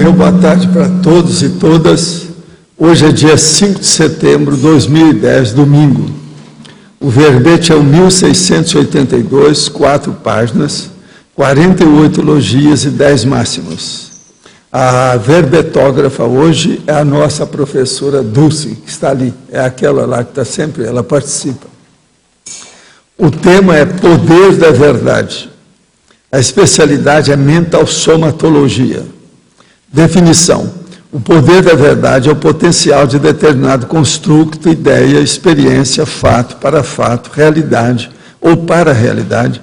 Meu boa tarde para todos e todas. Hoje é dia 5 de setembro de 2010, domingo. O verbete é o 1682, 4 páginas, 48 elogias e 10 máximos. A verbetógrafa hoje é a nossa professora Dulce, que está ali. É aquela lá que está sempre, ela participa. O tema é Poder da Verdade. A especialidade é Mental Somatologia. Definição: o poder da verdade é o potencial de determinado construto, ideia, experiência, fato, para fato, realidade ou para realidade,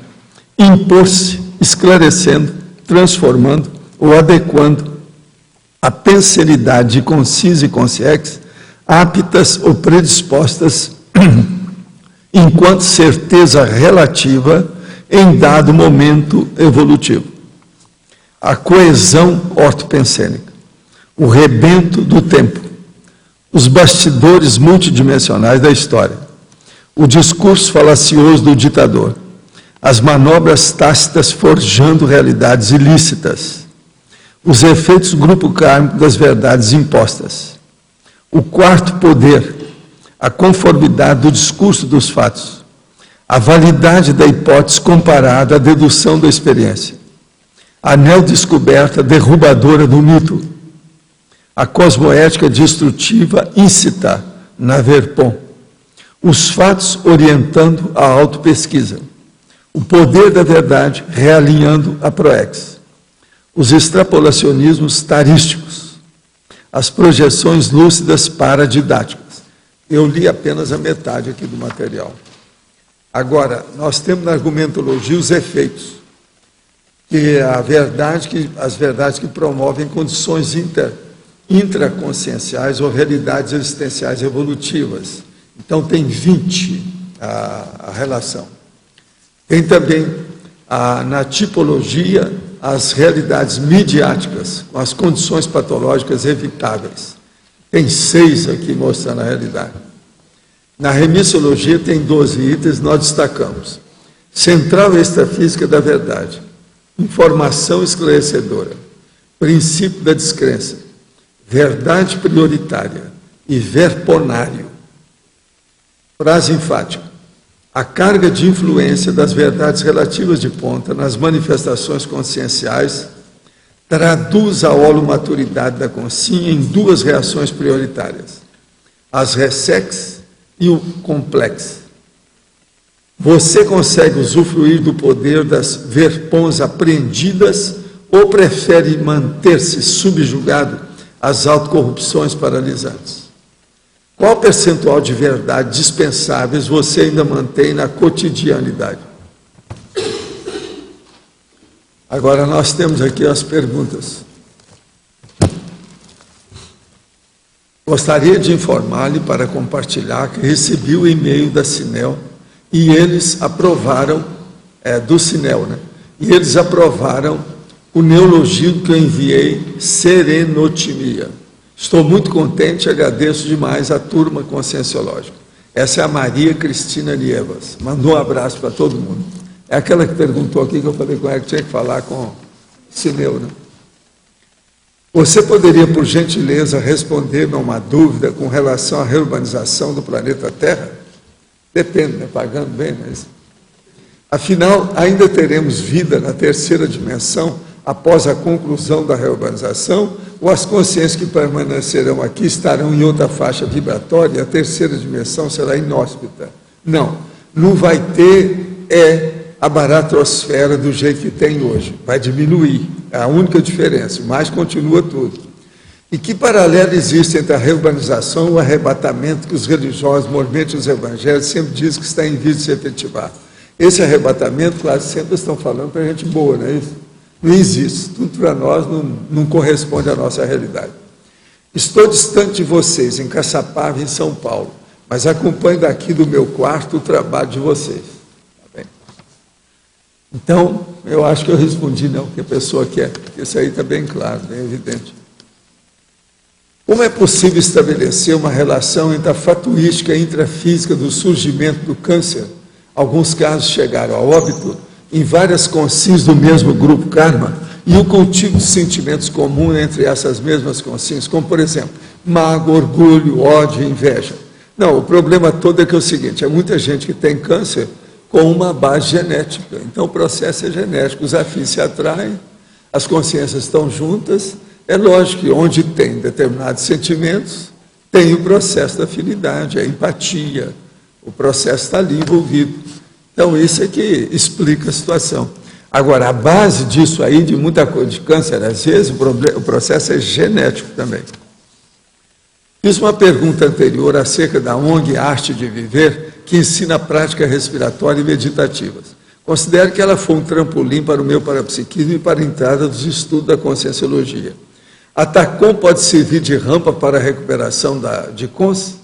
impor-se, esclarecendo, transformando ou adequando a pensalidade concisa e consciex, aptas ou predispostas enquanto certeza relativa em dado momento evolutivo. A coesão ortopensênica, o rebento do tempo, os bastidores multidimensionais da história, o discurso falacioso do ditador, as manobras tácitas forjando realidades ilícitas, os efeitos grupo kármico das verdades impostas, o quarto poder, a conformidade do discurso dos fatos, a validade da hipótese comparada à dedução da experiência, a neodescoberta derrubadora do mito, a cosmoética destrutiva incita na Verpom, os fatos orientando a autopesquisa, o poder da verdade realinhando a Proex, os extrapolacionismos tarísticos, as projeções lúcidas paradidáticas. Eu li apenas a metade aqui do material. Agora, nós temos na argumentologia os efeitos, que é as verdades que promovem condições intraconscienciais ou realidades existenciais evolutivas. Então, tem 20 a relação. Tem também, na tipologia, as realidades midiáticas, com as condições patológicas evitáveis. Tem 6 aqui mostrando a realidade. Na remissologia tem 12 itens, nós destacamos. Central extrafísica da verdade, informação esclarecedora, princípio da descrença, verdade prioritária e verponário. Frase enfática: a carga de influência das verdades relativas de ponta nas manifestações conscienciais traduz a holomaturidade da consciência em 2 reações prioritárias: as ressex e o complexo. Você consegue usufruir do poder das verpons apreendidas ou prefere manter-se subjugado às autocorrupções paralisantes? Qual percentual de verdade dispensáveis você ainda mantém na cotidianidade? Agora nós temos aqui as perguntas. Gostaria de informar-lhe para compartilhar que recebi o e-mail da Sinel e eles aprovaram, do Sinel, né? E eles aprovaram o neologismo que eu enviei, serenotimia. Estou muito contente e agradeço demais a turma conscienciológica. Essa é a Maria Cristina Nievas. Mandou um abraço para todo mundo. É aquela que perguntou aqui, que eu falei com ela que tinha que falar com Sinel, né? Você poderia, por gentileza, responder-me a uma dúvida com relação à reurbanização do planeta Terra? Depende, né? Pagando bem, mas... Afinal, ainda teremos vida na terceira dimensão após a conclusão da reurbanização, ou as consciências que permanecerão aqui estarão em outra faixa vibratória e a terceira dimensão será inóspita? Não, não vai ter a baratrosfera do jeito que tem hoje, vai diminuir, é a única diferença, mas continua tudo. E que paralelo existe entre a reurbanização e o arrebatamento que os religiosos, movimentos dos evangelhos, sempre dizem que está em vista de se efetivar? Esse arrebatamento, claro, sempre estão falando para gente boa, não é isso? Não existe, tudo para nós não corresponde à nossa realidade. Estou distante de vocês, em Caçapava, em São Paulo, mas acompanho daqui do meu quarto o trabalho de vocês. Tá bem? Então, eu acho que eu respondi não, o que a pessoa quer, porque isso aí está bem claro, bem evidente. Como é possível estabelecer uma relação entre a fatuística intrafísica do surgimento do câncer? Alguns casos chegaram a óbito em várias consciências do mesmo grupo karma e o cultivo de sentimentos comuns entre essas mesmas consciências, como, por exemplo, mágoa, orgulho, ódio e inveja. Não, o problema todo é que é o seguinte, é muita gente que tem câncer com uma base genética. Então, o processo é genético, os afins se atraem, as consciências estão juntas. É lógico que onde tem determinados sentimentos, tem o processo da afinidade, a empatia, o processo está ali envolvido. Então, isso é que explica a situação. Agora, a base disso aí, de muita coisa, de câncer, às vezes, o processo é genético também. Fiz uma pergunta anterior acerca da ONG Arte de Viver, que ensina práticas respiratórias e meditativas. Considero que ela foi um trampolim para o meu parapsiquismo e para a entrada dos estudos da Conscienciologia. A TACOM pode servir de rampa para a recuperação de consciência?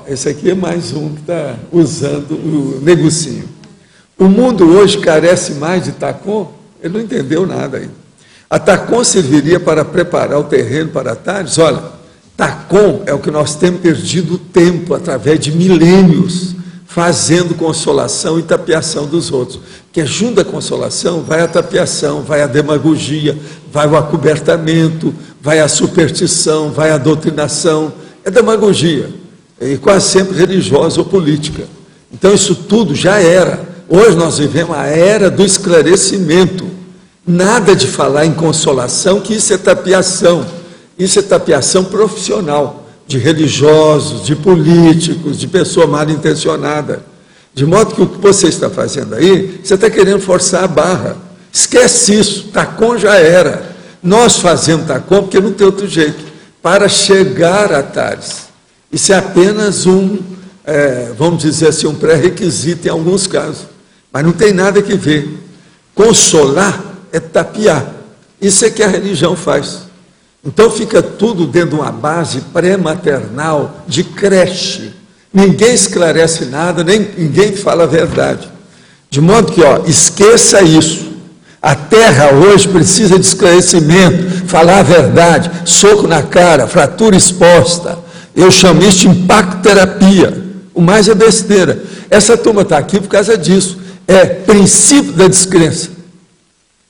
Esse aqui é mais um que está usando o negocinho. O mundo hoje carece mais de TACOM? Ele não entendeu nada ainda. A TACOM serviria para preparar o terreno para TARES? Olha, TACOM é o que nós temos perdido tempo através de milênios, fazendo consolação e tapeação dos outros. Porque junto da consolação vai a tapeação, vai a demagogia, vai o acobertamento, vai a superstição, vai a doutrinação. É demagogia, e quase sempre religiosa ou política. Então isso tudo já era. Hoje nós vivemos a era do esclarecimento. Nada de falar em consolação, que isso é tapeação. Isso é tapeação profissional, de religiosos, de políticos, de pessoa mal intencionada. De modo que o que você está fazendo aí, você está querendo forçar a barra. Esquece isso, TACOM já era. Nós fazemos TACOM porque não tem outro jeito, para chegar a TARES. Isso é apenas vamos dizer assim, um pré-requisito em alguns casos. Mas não tem nada que ver. Consolar é tapear. Isso é que a religião faz. Então fica tudo dentro de uma base pré-maternal de creche. Ninguém esclarece nada, ninguém fala a verdade. De modo que, esqueça isso. A Terra hoje precisa de esclarecimento, falar a verdade, soco na cara, fratura exposta. Eu chamo isso de impacto-terapia. O mais é besteira. Essa turma está aqui por causa disso. É princípio da descrença.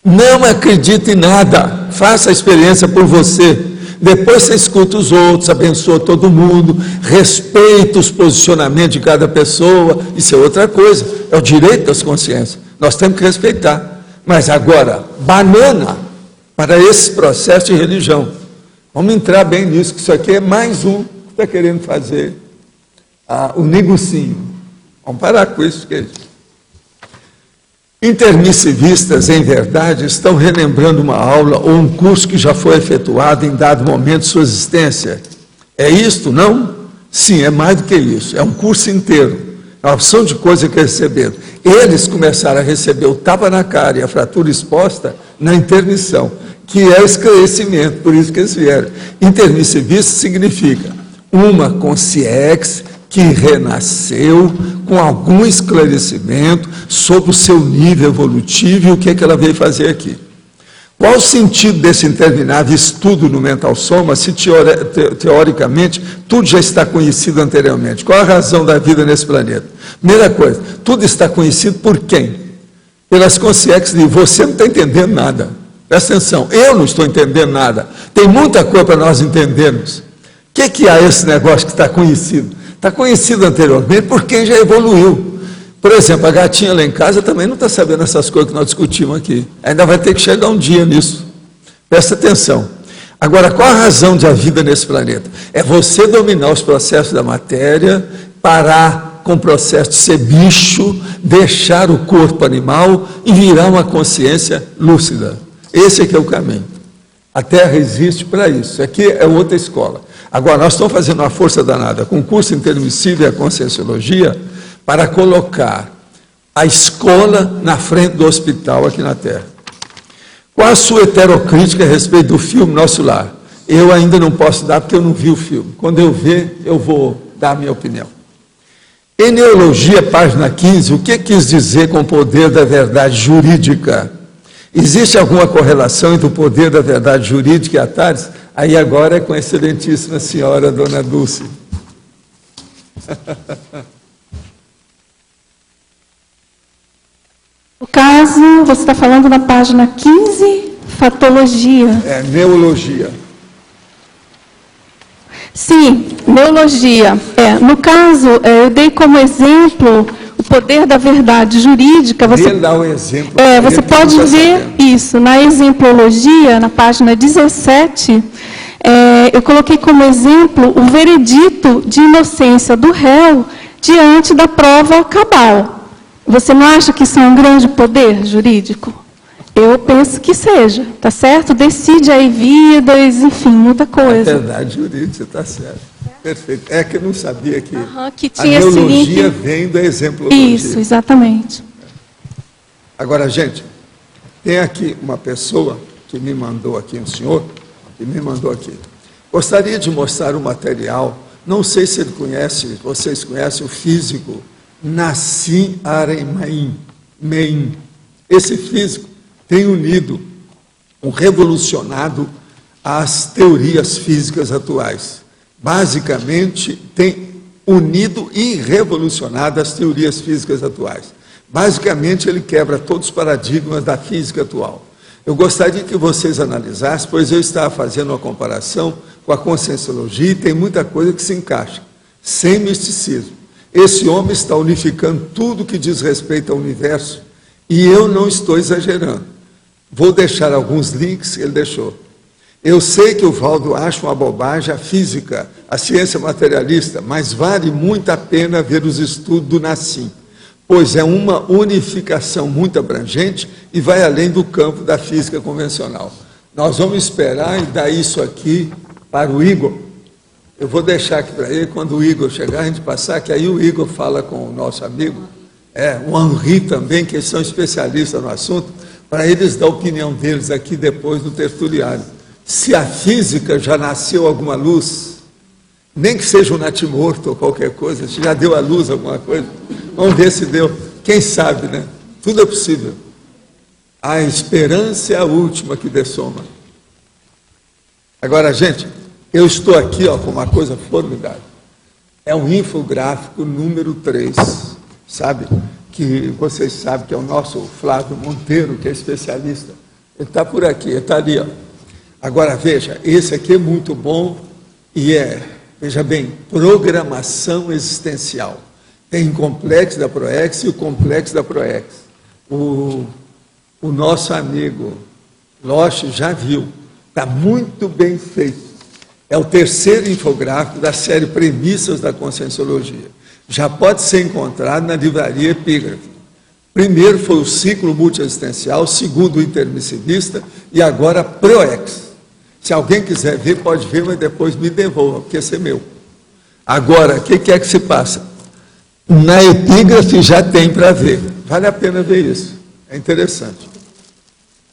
Não acredite em nada. Faça a experiência por você. Depois você escuta os outros, abençoa todo mundo, respeita os posicionamentos de cada pessoa. Isso é outra coisa. É o direito das consciências. Nós temos que respeitar. Mas agora, banana para esse processo de religião. Vamos entrar bem nisso, que isso aqui é mais um que está querendo fazer o negocinho. Vamos parar com isso, querido. Intermissivistas, em verdade, estão relembrando uma aula ou um curso que já foi efetuado em dado momento de sua existência. É isto, não? Sim, é mais do que isso. É um curso inteiro. É uma opção de coisa que receberam. Eles começaram a receber o tapa na cara e a fratura exposta na intermissão, que é esclarecimento, por isso que eles vieram. Intermissivista significa uma consciência que renasceu com algum esclarecimento sobre o seu nível evolutivo e o que é que ela veio fazer aqui. Qual o sentido desse interminável estudo no Mental Soma, se teoricamente tudo já está conhecido anteriormente? Qual a razão da vida nesse planeta? Primeira coisa, tudo está conhecido por quem? Pelas consciências de você não está entendendo nada. Presta atenção, eu não estou entendendo nada. Tem muita coisa para nós entendermos. O que é esse negócio que está conhecido? Está conhecido anteriormente por quem já evoluiu. Por exemplo, a gatinha lá em casa também não está sabendo essas coisas que nós discutimos aqui. Ainda vai ter que chegar um dia nisso. Presta atenção. Agora, qual a razão da vida nesse planeta? É você dominar os processos da matéria, parar com o processo de ser bicho, deixar o corpo animal e virar uma consciência lúcida. Esse é que é o caminho. A Terra existe para isso. Aqui é outra escola. Agora, nós estamos fazendo uma força danada com o curso intermissível e a Conscienciologia para colocar a escola na frente do hospital aqui na Terra. Qual a sua heterocrítica a respeito do filme Nosso Lar? Eu ainda não posso dar porque eu não vi o filme. Quando eu ver, eu vou dar a minha opinião. Em Neologia, página 15, o que quis dizer com o poder da verdade jurídica? Existe alguma correlação entre o poder da verdade jurídica e a TARES? Aí agora é com a excelentíssima senhora, dona Dulce. O caso, você está falando na página 15, Neofatologia. Neologia. Sim, neologia. No caso, eu dei como exemplo o poder da verdade jurídica. Você dá um exemplo. você pode ver isso. Na exemplologia, na página 17, eu coloquei como exemplo o veredito de inocência do réu diante da prova cabal. Você não acha que isso é um grande poder jurídico? Eu penso que seja, tá certo? Decide aí vidas, enfim, muita coisa. É verdade jurídica, está certo. Perfeito. É que eu não sabia que, que tinha a neologia esse link. vem da exemplologia. Isso, exatamente. Agora, gente, tem aqui uma pessoa que me mandou aqui, um senhor, que me mandou aqui. Gostaria de mostrar o material, não sei se ele conhece, vocês conhecem o físico Nassim Haramein. Esse físico tem unido, revolucionado as teorias físicas atuais. Basicamente, tem unido e revolucionado as teorias físicas atuais. Basicamente, ele quebra todos os paradigmas da física atual. Eu gostaria que vocês analisassem, pois eu estava fazendo uma comparação com a conscienciologia e tem muita coisa que se encaixa, sem misticismo. Esse homem está unificando tudo que diz respeito ao universo e eu não estou exagerando. Vou deixar alguns links que ele deixou. Eu sei que o Valdo acha uma bobagem a física, a ciência materialista, mas vale muito a pena ver os estudos do Nassim, pois é uma unificação muito abrangente e vai além do campo da física convencional. Nós vamos esperar e dar isso aqui para o Igor. Eu vou deixar aqui para ele, quando o Igor chegar, a gente passar, que aí o Igor fala com o nosso amigo, o Henri também, que eles são especialistas no assunto, para eles dar a opinião deles aqui depois no tertuliário. Se a física já nasceu alguma luz, nem que seja um natimorto ou qualquer coisa, se já deu à luz alguma coisa, vamos ver se deu. Quem sabe, né? Tudo é possível. A esperança é a última que dessoma. Agora, gente, eu estou aqui com uma coisa formidável. É um infográfico número 3, sabe? Que vocês sabem que é o nosso Flávio Monteiro, que é especialista. Ele está por aqui, ele está ali, ó. Agora, veja, esse aqui é muito bom e veja bem, programação existencial. Tem o complexo da ProEx e o complexo da ProEx. O nosso amigo Loche já viu, está muito bem feito. É o terceiro infográfico da série Premissas da Conscienciologia. Já pode ser encontrado na livraria Epígrafe. Primeiro foi o ciclo multiexistencial, segundo o intermissivista e agora ProEx. Se alguém quiser ver, pode ver, mas depois me devolva, porque esse é meu. Agora, o que é que se passa? Na Epígrafe já tem para ver. Vale a pena ver isso. É interessante.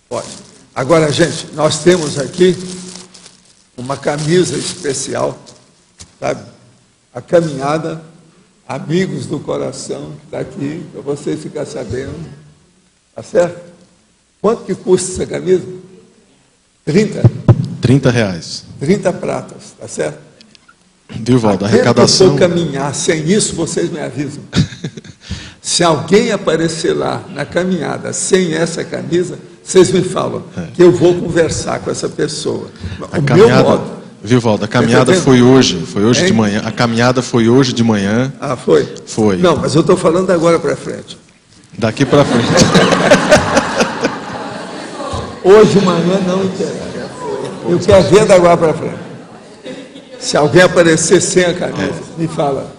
Pode. Agora, gente, nós temos aqui uma camisa especial, sabe? A caminhada Amigos do Coração, que está aqui, para vocês ficarem sabendo. Tá certo? Quanto que custa essa camisa? 30 reais. 30 pratas, tá certo? Viu, Valdo? A arrecadação... Se eu for caminhar sem isso, vocês me avisam. Se alguém aparecer lá na caminhada sem essa camisa, vocês me falam, que eu vou conversar com essa pessoa. Meu modo. Viu, Valdo? A caminhada foi hoje de manhã. A caminhada foi hoje de manhã. Ah, foi? Foi. Não, mas eu estou falando agora para frente. Daqui para frente. Hoje de manhã não interessa. Eu quero ver da agora para frente. Se alguém aparecer sem a camisa, me fala.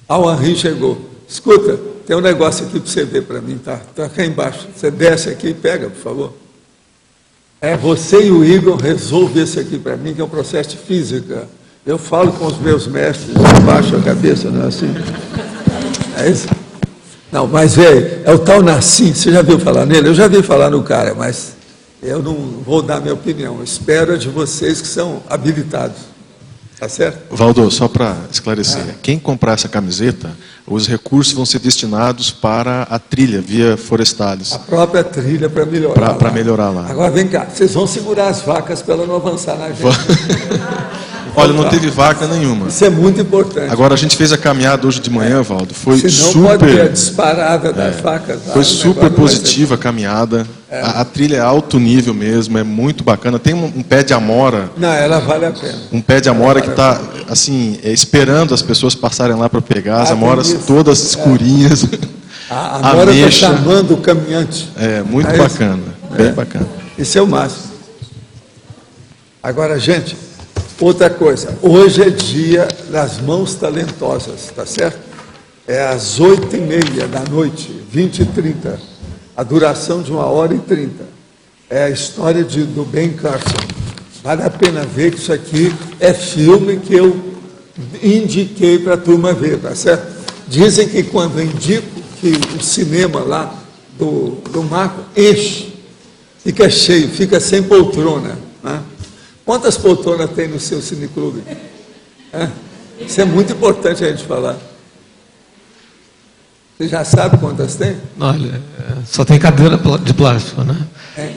O Henri chegou. Escuta, tem um negócio aqui para você ver para mim, tá? Está cá embaixo. Você desce aqui e pega, por favor. Você e o Igor resolvem esse aqui para mim, que é um processo de física. Eu falo com os meus mestres, abaixo a cabeça, não é assim? É isso? Não, mas é o tal Nassim, você já viu falar nele? Eu já vi falar no cara, mas eu não vou dar minha opinião. Eu espero de vocês que são habilitados. Tá certo? Valdo, só para esclarecer, quem comprar essa camiseta, os recursos vão ser destinados para a trilha via Forestales. A própria trilha para melhorar. Para melhorar lá. Agora vem cá, vocês vão segurar as vacas para ela não avançar na gente. Olha, não teve vaca nenhuma. Isso é muito importante. Agora, a gente fez a caminhada hoje de manhã, Valdo. Foi Senão pode ter a super... disparada das facas. Foi super positiva a caminhada. A trilha é alto nível mesmo, é muito bacana. Tem um pé de amora. Não, ela vale a pena. Um pé de amora que está, assim, esperando as pessoas passarem lá para pegar. As tem amoras isso. todas escurinhas. A amora está chamando o caminhante. É, muito bacana. Bem bacana. Isso é o máximo. Agora, gente, outra coisa. Hoje é dia das mãos talentosas, tá certo? É às 8h30 da noite, 20h30. A duração de 1h30. É a história do Ben Carson. Vale a pena ver que isso aqui é filme que eu indiquei para a turma ver, tá certo? Dizem que quando eu indico que o cinema lá do Marco enche, fica cheio, fica sem poltrona, né? Quantas poltronas tem no seu cineclube? Isso é muito importante a gente falar. Você já sabe quantas tem? Olha, só tem cadeira de plástico, né?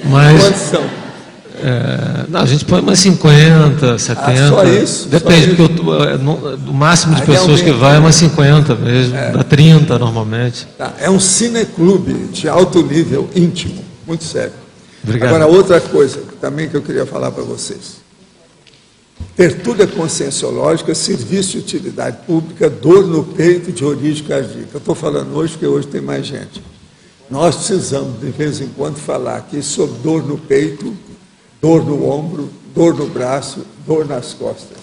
Mas quantas são? Não, a gente põe umas 50, 70. Só isso? Depende, só porque o máximo de pessoas que vai é umas 50 mesmo, dá 30 normalmente. Tá. É um cineclube de alto nível, íntimo, muito sério. Obrigado. Agora, outra coisa também que eu queria falar para vocês. Tertúlia conscienciológica, serviço de utilidade pública, dor no peito de origem cardíaca. Eu estou falando hoje porque hoje tem mais gente. Nós precisamos, de vez em quando, falar aqui sobre dor no peito, dor no ombro, dor no braço, dor nas costas.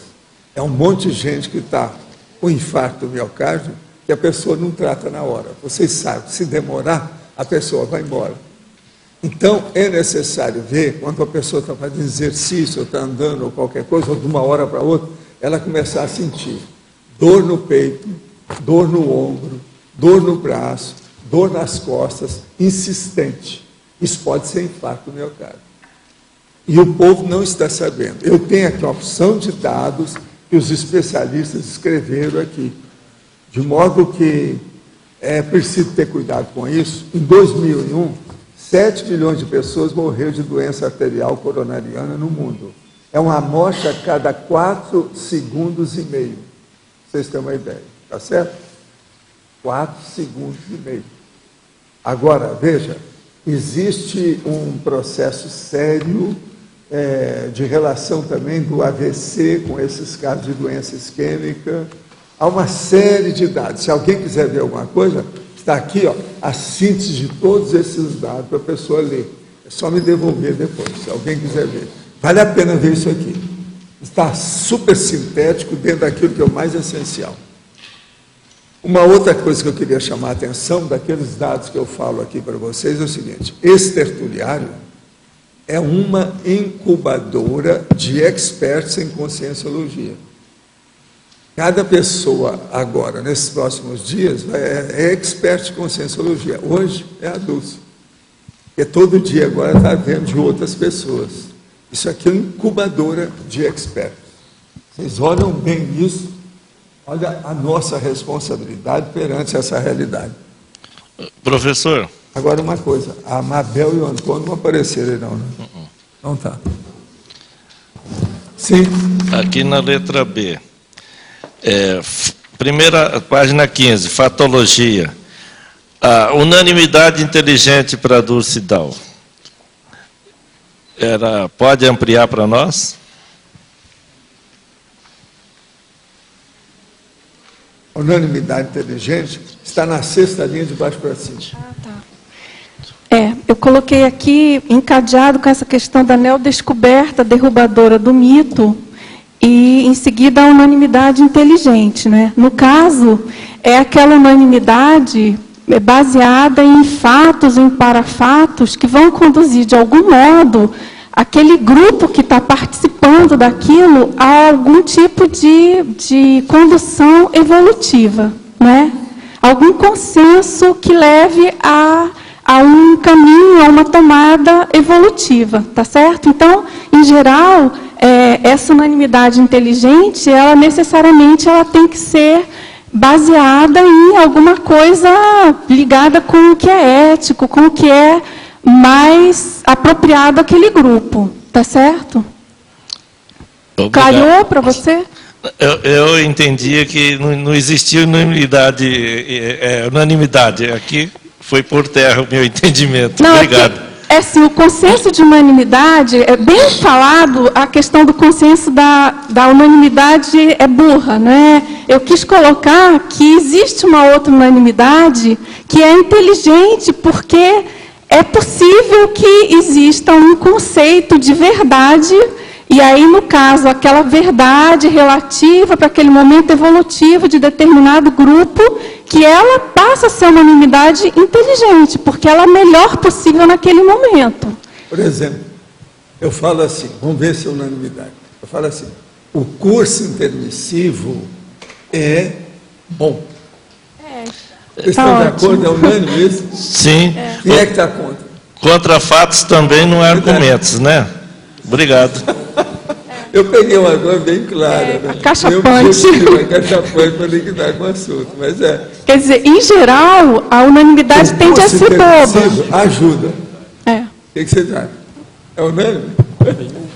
É um monte de gente que está com infarto do miocárdio que a pessoa não trata na hora. Vocês sabem, se demorar, a pessoa vai embora. Então, é necessário ver, quando a pessoa está fazendo exercício, ou está andando, ou qualquer coisa, ou de uma hora para outra, ela começar a sentir dor no peito, dor no ombro, dor no braço, dor nas costas, insistente. Isso pode ser infarto do miocárdio. E o povo não está sabendo. Eu tenho aqui uma opção de dados que os especialistas escreveram aqui, de modo que é preciso ter cuidado com isso. Em 2001, 7 milhões de pessoas morreram de doença arterial coronariana no mundo. É uma amostra a cada 4,5 segundos. Vocês têm uma ideia, tá certo? 4,5 segundos. Agora, veja, existe um processo sério de relação também do AVC com esses casos de doença isquêmica. Há uma série de dados. Se alguém quiser ver alguma coisa, está aqui, ó, a síntese de todos esses dados para a pessoa ler. É só me devolver depois, se alguém quiser ver. Vale a pena ver isso aqui. Está super sintético dentro daquilo que é o mais essencial. Uma outra coisa que eu queria chamar a atenção, daqueles dados que eu falo aqui para vocês, é o seguinte: esse tertuliário é uma incubadora de experts em conscienciologia. Cada pessoa agora, nesses próximos dias, é expert em conscienciologia. Hoje é a Dulce. Porque todo dia agora está vendo de outras pessoas. Isso aqui é uma incubadora de experts. Vocês olham bem isso, olha a nossa responsabilidade perante essa realidade. Professor. Agora uma coisa, a Mabel e o Antônio não apareceram não, né? Não tá. Sim. Aqui na letra B. Primeira, página 15, fatologia. Unanimidade inteligente para a Dulce Dal. Pode ampliar para nós? Unanimidade inteligente está na 6ª linha de baixo para cima. Eu coloquei aqui, encadeado com essa questão da neodescoberta derrubadora do mito, e, em seguida, a unanimidade inteligente, né? No caso, é aquela unanimidade baseada em fatos, em parafatos, que vão conduzir, de algum modo, aquele grupo que está participando daquilo a algum tipo de condução evolutiva, né? Algum consenso que leve a um caminho, a uma tomada evolutiva, tá certo? Então, em geral, essa unanimidade inteligente, ela necessariamente tem que ser baseada em alguma coisa ligada com o que é ético, com o que é mais apropriado àquele grupo, tá certo? Obrigado. Clareou para você? Eu entendia que não existia unanimidade. Aqui foi por terra o meu entendimento. Não, Obrigado. É assim, o consenso de unanimidade, é bem falado, a questão do consenso da unanimidade é burra, né? Eu quis colocar que existe uma outra unanimidade que é inteligente, porque é possível que exista um conceito de verdade, e aí, no caso, aquela verdade relativa para aquele momento evolutivo de determinado grupo, que ela passa a ser uma unanimidade inteligente, porque ela é a melhor possível naquele momento. Por exemplo, eu falo assim, vamos ver se é unanimidade. Eu falo assim, o curso intermissivo é bom. Vocês estão de acordo? É unânime isso? Sim. Quem é que está contra? Contra fatos também não é argumentos, né? Obrigado. Eu peguei uma coisa bem clara. Né? Acachapante. Acachapante para liquidar com o assunto, mas é. Quer dizer, em geral, a unanimidade tende a ser boba. Ajuda. É. O que você acha? É unânime?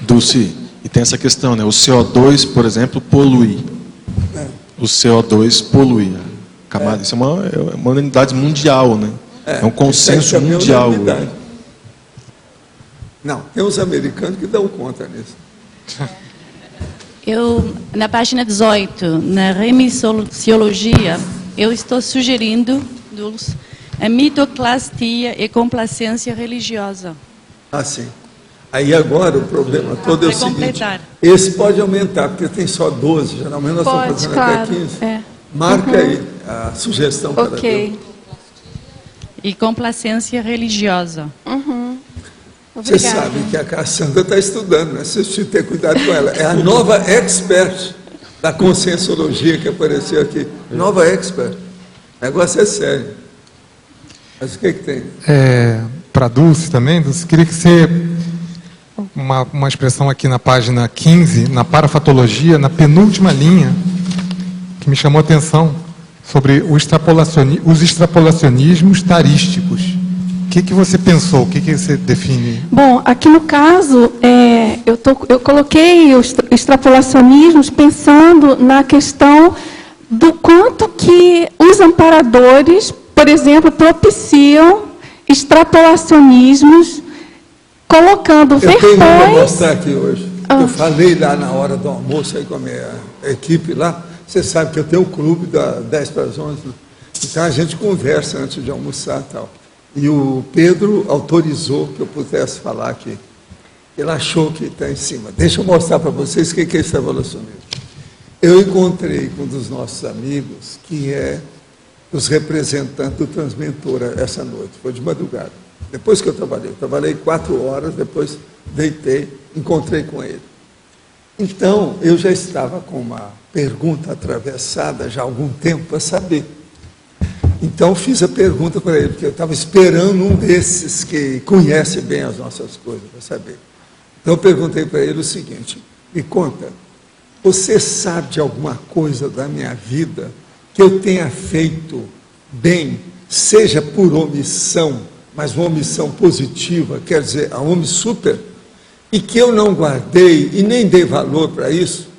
Dulce, e tem essa questão, né? O CO2, por exemplo, polui. O CO2 polui. Isso é uma unanimidade mundial, né? É um consenso mundial. Não, tem uns americanos que dão conta nisso. Na página 18, na remissiologia, eu estou sugerindo, Dulce, a mitoclastia e complacência religiosa. Ah, sim. Aí agora o problema todo é o seguinte, completar. Esse pode aumentar, porque tem só 12, geralmente nós estamos fazendo claro, até 15. é. Marca aí a sugestão para Deus. Ok. E complacência religiosa. Você sabe que a Cassandra está estudando, né? Você precisa ter cuidado com ela. É a nova expert da conscienciologia que apareceu aqui. Nova expert. O negócio é sério. Mas o que tem? Para Dulce também, Dulce, queria que você... Uma expressão aqui na página 15, na parafatologia, na penúltima linha, que me chamou a atenção, sobre os extrapolacionismos tarísticos. O que você pensou? O que você define? Bom, aqui no caso, eu coloquei os extrapolacionismos pensando na questão do quanto que os amparadores, por exemplo, propiciam extrapolacionismos, colocando versões... Eu tenho para versões... mostrar aqui hoje. Eu falei lá na hora do almoço aí com a minha equipe lá. Você sabe que eu tenho o clube da 10 para as 11. Então a gente conversa antes de almoçar e tal. E o Pedro autorizou que eu pudesse falar aqui. Ele achou que está em cima. Deixa eu mostrar para vocês o que é extrapolacionismo. Eu encontrei com um dos nossos amigos, que é os representantes do Transmentora essa noite. Foi de madrugada. Depois que eu trabalhei 4 horas, depois deitei, encontrei com ele. Então, eu já estava com uma pergunta atravessada já há algum tempo para saber. Então, fiz a pergunta para ele, porque eu estava esperando um desses que conhece bem as nossas coisas, para saber. Então, eu perguntei para ele o seguinte, me conta, você sabe de alguma coisa da minha vida que eu tenha feito bem, seja por omissão, mas uma omissão positiva, quer dizer, a super, e que eu não guardei e nem dei valor para isso?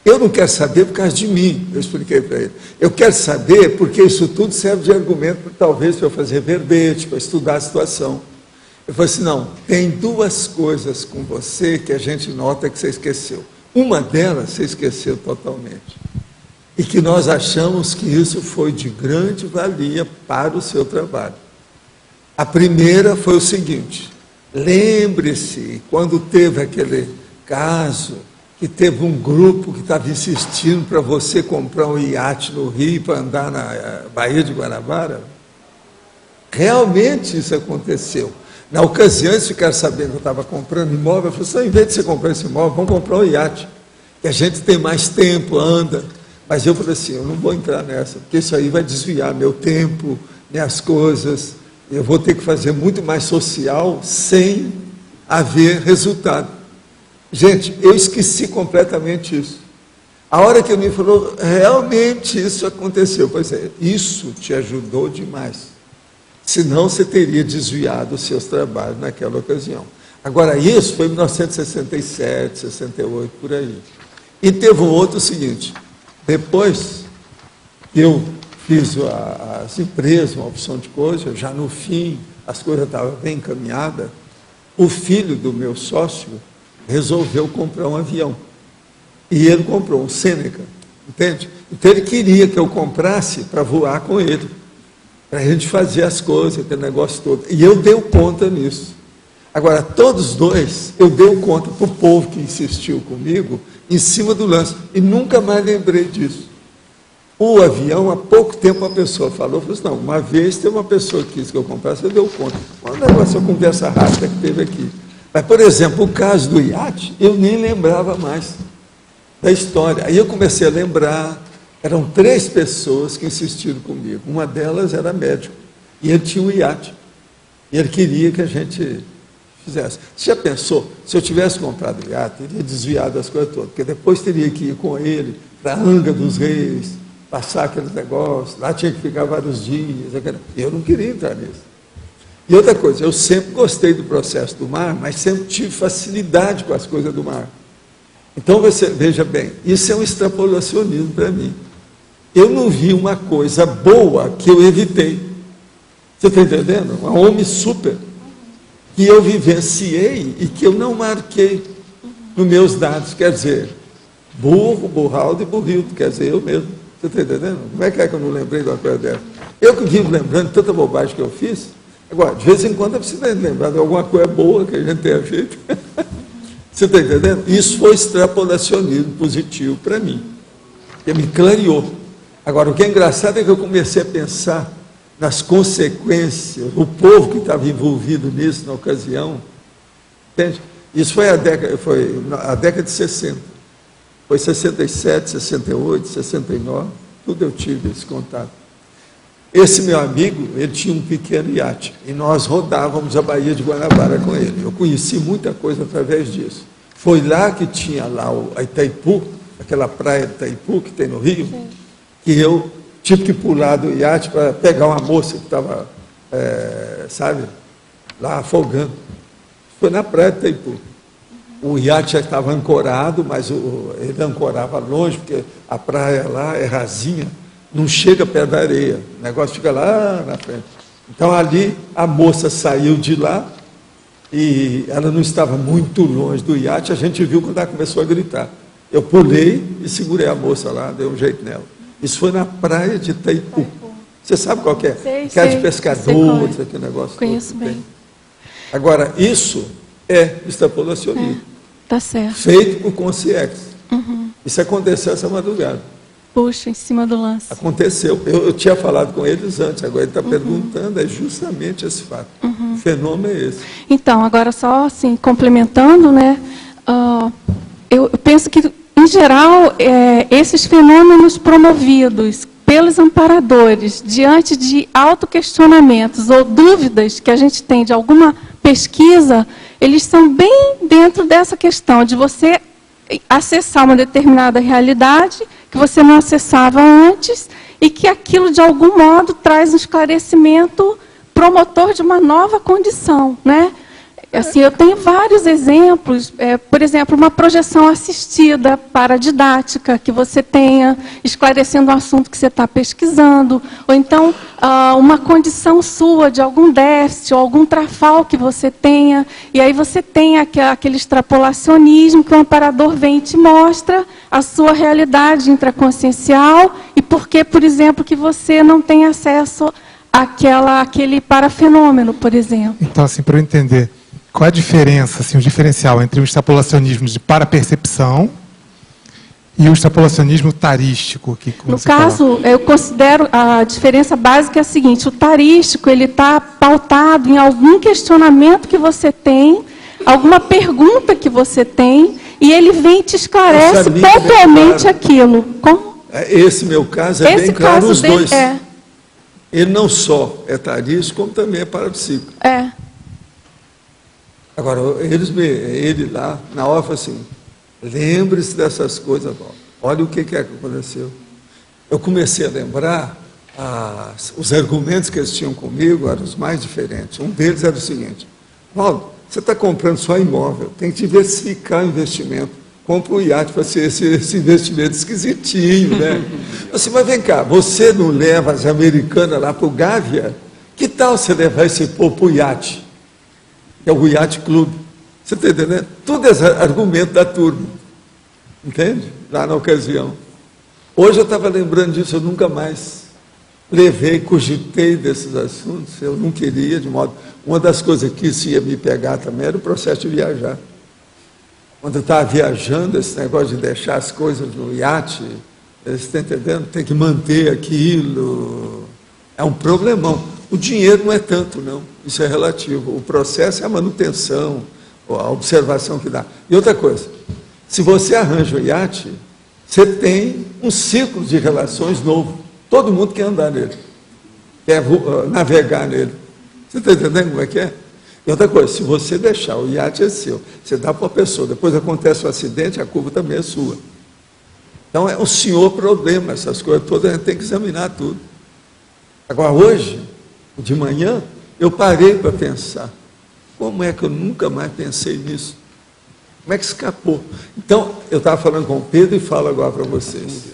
Eu não quero saber por causa de mim, eu expliquei para ele. Eu quero saber porque isso tudo serve de argumento, talvez, para eu fazer verbete, para estudar a situação. Eu falei assim, não, tem 2 coisas com você que a gente nota que você esqueceu. Uma delas você esqueceu totalmente. E que nós achamos que isso foi de grande valia para o seu trabalho. A primeira foi o seguinte, lembre-se, quando teve aquele caso... que teve um grupo que estava insistindo para você comprar um iate no Rio para andar na Baía de Guanabara. Realmente isso aconteceu. Na ocasião, eles ficaram sabendo que eu estava comprando imóvel, eu falei assim, em vez de você comprar esse imóvel, vamos comprar um iate, que a gente tem mais tempo, anda. Mas eu falei assim, eu não vou entrar nessa, porque isso aí vai desviar meu tempo, minhas coisas, eu vou ter que fazer muito mais social sem haver resultado. Gente, eu esqueci completamente isso. A hora que ele me falou, realmente isso aconteceu. Pois é, isso te ajudou demais. Senão você teria desviado os seus trabalhos naquela ocasião. Agora, isso foi em 1967, 68, por aí. E teve um outro seguinte, depois eu fiz as empresas, uma opção de coisa, já no fim, as coisas estavam bem encaminhadas, o filho do meu sócio resolveu comprar um avião. E ele comprou um Seneca, entende? Então ele queria que eu comprasse para voar com ele, para a gente fazer as coisas, aquele negócio todo. E eu dei conta nisso. Agora, todos dois, eu dei conta para o povo que insistiu comigo, em cima do lance, e nunca mais lembrei disso. O avião, há pouco tempo, a pessoa falou assim, não, uma vez tem uma pessoa que quis que eu comprasse, eu dei conta. Um negócio, uma conversa rápida que teve aqui. Mas, por exemplo, o caso do iate, eu nem lembrava mais da história. Aí eu comecei a lembrar, eram 3 pessoas que insistiram comigo. Uma delas era médico, e ele tinha um iate. E ele queria que a gente fizesse. Você já pensou, se eu tivesse comprado o iate, teria desviado as coisas todas, porque depois teria que ir com ele para a Anga dos Reis, passar aqueles negócios, lá tinha que ficar vários dias. Eu não queria entrar nisso. E outra coisa, eu sempre gostei do processo do mar, mas sempre tive facilidade com as coisas do mar. Então, você veja bem, isso é um extrapolacionismo para mim. Eu não vi uma coisa boa que eu evitei. Você está entendendo? Um homem super que eu vivenciei e que eu não marquei nos meus dados. Quer dizer, burro, burraldo e burrildo. Quer dizer, eu mesmo. Você está entendendo? Como é que eu não lembrei de uma coisa dessa? Eu que vivo lembrando de tanta bobagem que eu fiz. Agora, de vez em quando eu preciso lembrar de alguma coisa boa que a gente tenha feito. Você está entendendo? Isso foi extrapolacionismo positivo para mim. Que me clareou. Agora, o que é engraçado é que eu comecei a pensar nas consequências, o povo que estava envolvido nisso na ocasião. Entende? Isso foi a década de 60. Foi 67, 68, 69, tudo eu tive esse contato. Esse meu amigo, ele tinha um pequeno iate, e nós rodávamos a Baía de Guanabara com ele. Eu conheci muita coisa através disso. Foi lá que tinha lá a Itaipu, aquela praia de Itaipu que tem no Rio, sim, que eu tive que pular do iate para pegar uma moça que estava, sabe, lá afogando. Foi na praia de Itaipu. O iate já estava ancorado, mas ele ancorava longe, porque a praia lá é rasinha, não chega perto da areia, o negócio fica lá na frente. Então ali a moça saiu de lá e ela não estava muito longe do iate, a gente viu quando ela começou a gritar. Eu pulei e segurei a moça lá, dei um jeito nela. Isso foi na praia de Itaipu. Você sabe qual que é? Sei, que é de pescadores, aquele negócio. Conheço bem. Agora, isso é extrapolacionismo. Tá certo. Feito por Concierge. Isso aconteceu essa madrugada. Puxa, em cima do lance. Aconteceu. Eu tinha falado com eles antes, agora ele está perguntando, é justamente esse fato. O fenômeno é esse. Então, agora só assim, complementando, né? Eu penso que, em geral, esses fenômenos promovidos pelos amparadores, diante de autoquestionamentos ou dúvidas que a gente tem de alguma pesquisa, eles são bem dentro dessa questão de você acessar uma determinada realidade que você não acessava antes e que aquilo, de algum modo, traz um esclarecimento promotor de uma nova condição, né? Assim, eu tenho vários exemplos, por exemplo, uma projeção assistida para didática que você tenha, esclarecendo um assunto que você está pesquisando, ou então uma condição sua de algum déficit ou algum trafal que você tenha, e aí você tem aquele extrapolacionismo que o amparador vem e te mostra a sua realidade intraconsciencial e por que, por exemplo, que você não tem acesso àquele parafenômeno, por exemplo. Então, assim, para eu entender, qual a diferença, assim, o diferencial entre o extrapolacionismo de parapercepção e o extrapolacionismo tarístico? No caso, eu considero a diferença básica é a seguinte: o tarístico ele está pautado em algum questionamento que você tem, alguma pergunta que você tem, e ele vem e te esclarece pontualmente aquilo. Como? Esse meu caso é bem claro, os dois. Ele não só é tarístico, como também é parapsíquico. Agora, ele lá, na hora, falou assim, lembre-se dessas coisas, olha o que aconteceu. Eu comecei a lembrar, os argumentos que eles tinham comigo eram os mais diferentes. Um deles era o seguinte: Paulo, Você está comprando só imóvel, tem que diversificar o investimento. Compra um iate para ser esse investimento esquisitinho, né? Assim, mas vem cá, você não leva as americanas lá para o Gávea? Que tal você levar esse povo para o iate? Que é o Iate Clube. Você está entendendo? Tudo é argumento da turma. Entende? Lá na ocasião. Hoje eu estava lembrando disso, eu nunca mais cogitei desses assuntos, eu não queria, de modo... Uma das coisas que isso ia me pegar também era o processo de viajar. Quando eu estava viajando, esse negócio de deixar as coisas no iate, você está entendendo? Tem que manter aquilo. É um problemão. O dinheiro não é tanto, não. Isso é relativo. O processo é a manutenção, a observação que dá. E outra coisa, se você arranja o iate, você tem um ciclo de relações novo. Todo mundo quer andar nele, quer navegar nele. Você está entendendo como é que é? E outra coisa, se você deixar, o iate é seu, você dá para a pessoa, depois acontece um acidente, a culpa também é sua. Então é o senhor problema, essas coisas todas, a gente tem que examinar tudo. Agora, hoje, de manhã, eu parei para pensar, como é que eu nunca mais pensei nisso? Como é que escapou? Então, eu estava falando com o Pedro e falo agora para vocês.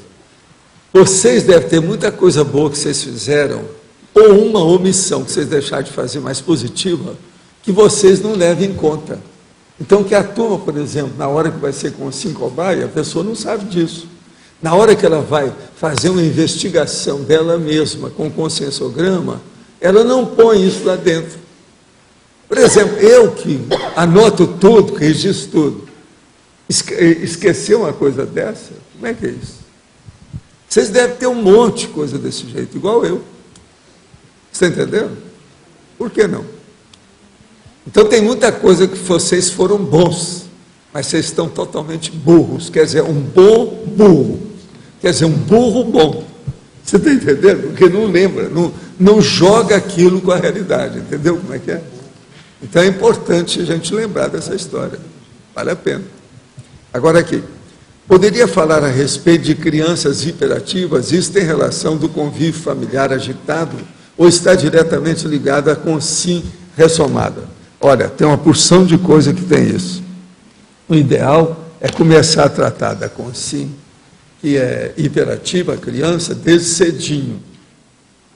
Vocês devem ter muita coisa boa que vocês fizeram, ou uma omissão que vocês deixaram de fazer mais positiva, que vocês não levem em conta. Então, que a turma, por exemplo, na hora que vai ser com o Sincobai, a pessoa não sabe disso. Na hora que ela vai fazer uma investigação dela mesma com o conscienciograma, ela não põe isso lá dentro. Por exemplo, eu que anoto tudo, registro tudo, esquecer uma coisa dessa, como é que é isso? Vocês devem ter um monte de coisa desse jeito, igual eu. Você está entendendo? Por que não? Então tem muita coisa que vocês foram bons, mas vocês estão totalmente burros. Quer dizer, um bom burro. Quer dizer, um burro bom. Você está entendendo? Porque não lembra, não joga aquilo com a realidade. Entendeu como é que é? Então é importante a gente lembrar dessa história. Vale a pena. Agora aqui, poderia falar a respeito de crianças hiperativas? Isso tem relação do convívio familiar agitado ou está diretamente ligado à consim ressomada? Olha, tem uma porção de coisa que tem isso. O ideal é começar a tratar da consim, que é hiperativa, a criança, desde cedinho.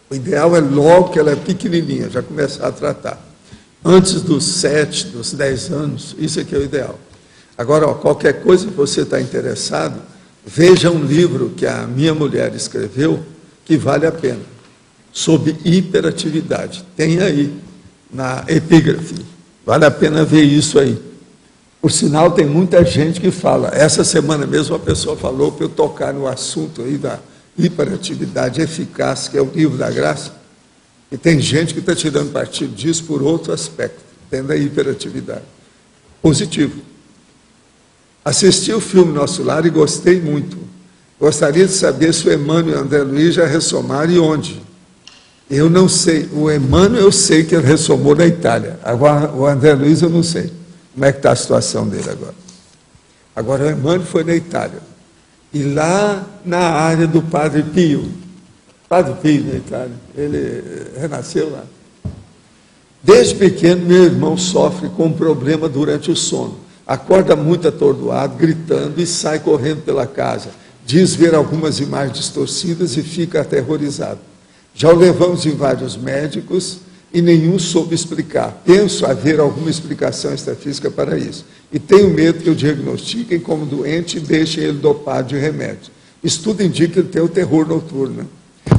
O ideal é logo que ela é pequenininha, já começar a tratar. Antes dos 7, dos 10 anos, isso aqui é o ideal. Agora, qualquer coisa que você está interessado, veja um livro que a minha mulher escreveu, que vale a pena, sobre hiperatividade. Tem aí, na epígrafe. Vale a pena ver isso aí. Por sinal, tem muita gente que fala. Essa semana mesmo, uma pessoa falou para eu tocar no assunto aí da hiperatividade eficaz, que é o livro da graça. E tem gente que está tirando partido disso por outro aspecto, tendo a hiperatividade. Positivo. Assisti o filme Nosso Lar e gostei muito. Gostaria de saber se o Emmanuel e o André Luiz já ressomaram e onde. Eu não sei. O Emmanuel eu sei que ele ressomou na Itália. Agora, o André Luiz eu não sei. Como é que está a situação dele agora? Agora, o Emmanuel foi na Itália. E lá na área do Padre Pio. Padre Pio na Itália. Ele renasceu lá. Desde pequeno, meu irmão sofre com um problema durante o sono. Acorda muito atordoado, gritando e sai correndo pela casa. Diz ver algumas imagens distorcidas e fica aterrorizado. Já o levamos em vários médicos e nenhum soube explicar. Penso haver alguma explicação extrafísica para isso. E tenho medo que o diagnostiquem como doente e deixem ele dopado de remédio. Isso tudo indica que ele tem o terror noturno.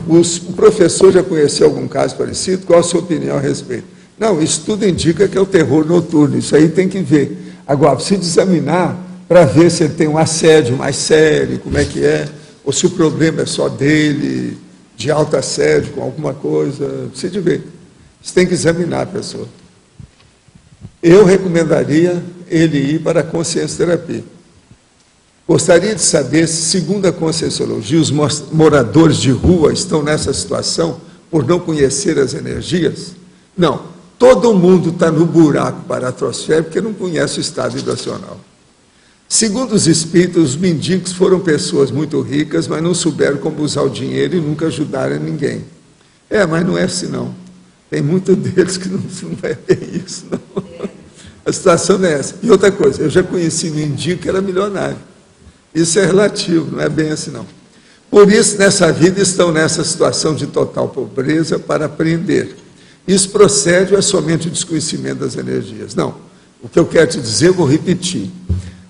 O professor já conheceu algum caso parecido? Qual a sua opinião a respeito? Não, isso tudo indica que é o terror noturno. Isso aí tem que ver. Agora, precisa examinar para ver se ele tem um assédio mais sério, como é que é, ou se o problema é só dele, de alto assédio com alguma coisa, precisa de ver. Você tem que examinar a pessoa. Eu recomendaria ele ir para a consciencioterapia. Gostaria de saber se, segundo a conscienciologia, os moradores de rua estão nessa situação por não conhecer as energias? Não. Todo mundo está no buraco paratrosférico porque não conhece o estado vibracional. Segundo os espíritos, os mendigos foram pessoas muito ricas, mas não souberam como usar o dinheiro e nunca ajudaram ninguém. Mas não é assim não. Tem muitos deles que não é bem isso, não. A situação é essa. E outra coisa, eu já conheci um mendigo que era milionário. Isso é relativo, não é bem assim, não. Por isso, nessa vida, estão nessa situação de total pobreza para aprender. Isso procede ou é somente o desconhecimento das energias? Não. O que eu quero te dizer, eu vou repetir.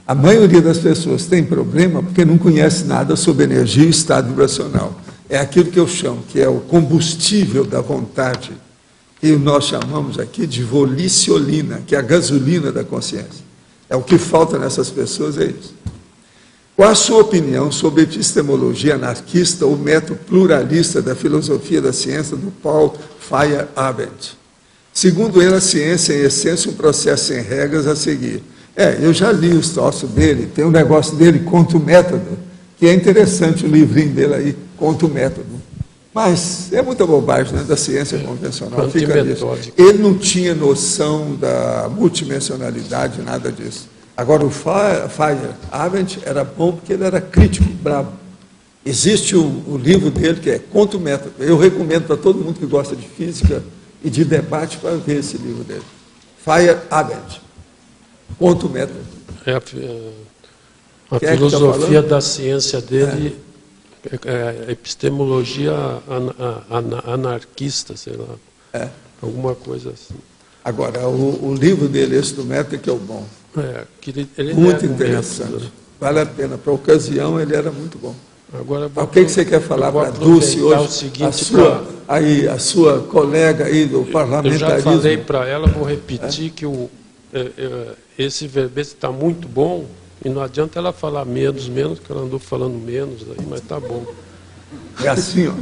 A maioria das pessoas tem problema porque não conhece nada sobre energia e estado vibracional. É aquilo que eu chamo, que é o combustível da vontade, que nós chamamos aqui de voliciolina, que é a gasolina da consciência. É o que falta nessas pessoas, é isso. Qual a sua opinião sobre a epistemologia anarquista ou método pluralista da filosofia da ciência do Paul Feyerabend? Segundo ele, a ciência é, em essência, um processo sem regras a seguir. Eu já li os troços dele, tem um negócio dele, Contra o Método, que é interessante o livrinho dele aí, Contra o Método. Mas é muita bobagem, né, da ciência convencional. Fica nisso. Ele não tinha noção da multidimensionalidade, nada disso. Agora, o Feyerabend era bom porque ele era crítico, bravo. Existe o livro dele que é Contra o Método. Eu recomendo para todo mundo que gosta de física e de debate para ver esse livro dele. Feyerabend. Contra o Método. A filosofia da ciência dele é epistemologia anarquista, sei lá. Alguma coisa assim. Agora, o livro dele, esse do Método, que é o bom. Ele muito interessante. Método, né? Vale a pena. Para a ocasião, ele era muito bom. Agora, o que você quer falar para a Dulce hoje? Seguinte, a sua colega aí do parlamentarismo. Eu já falei para ela, vou repetir que esse verbete está muito bom e não adianta ela falar menos, que ela andou falando menos aí, mas está bom. É assim, ó,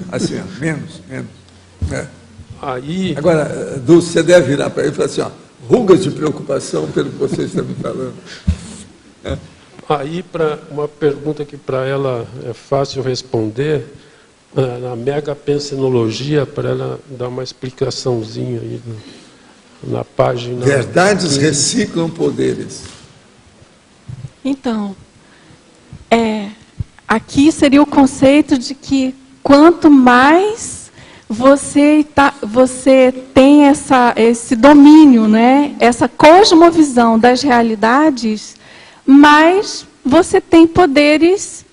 menos. Aí, agora, Dulce, você deve virar para ele e falar assim, ó, rugas de preocupação pelo que você está me falando. Aí, para uma pergunta que para ela é fácil responder, na mega pensenologia, para ela dar uma explicaçãozinha aí na página... Verdades reciclam poderes. Então, aqui seria o conceito de que quanto mais você tem esse domínio, né, essa cosmovisão das realidades, mais você tem poderes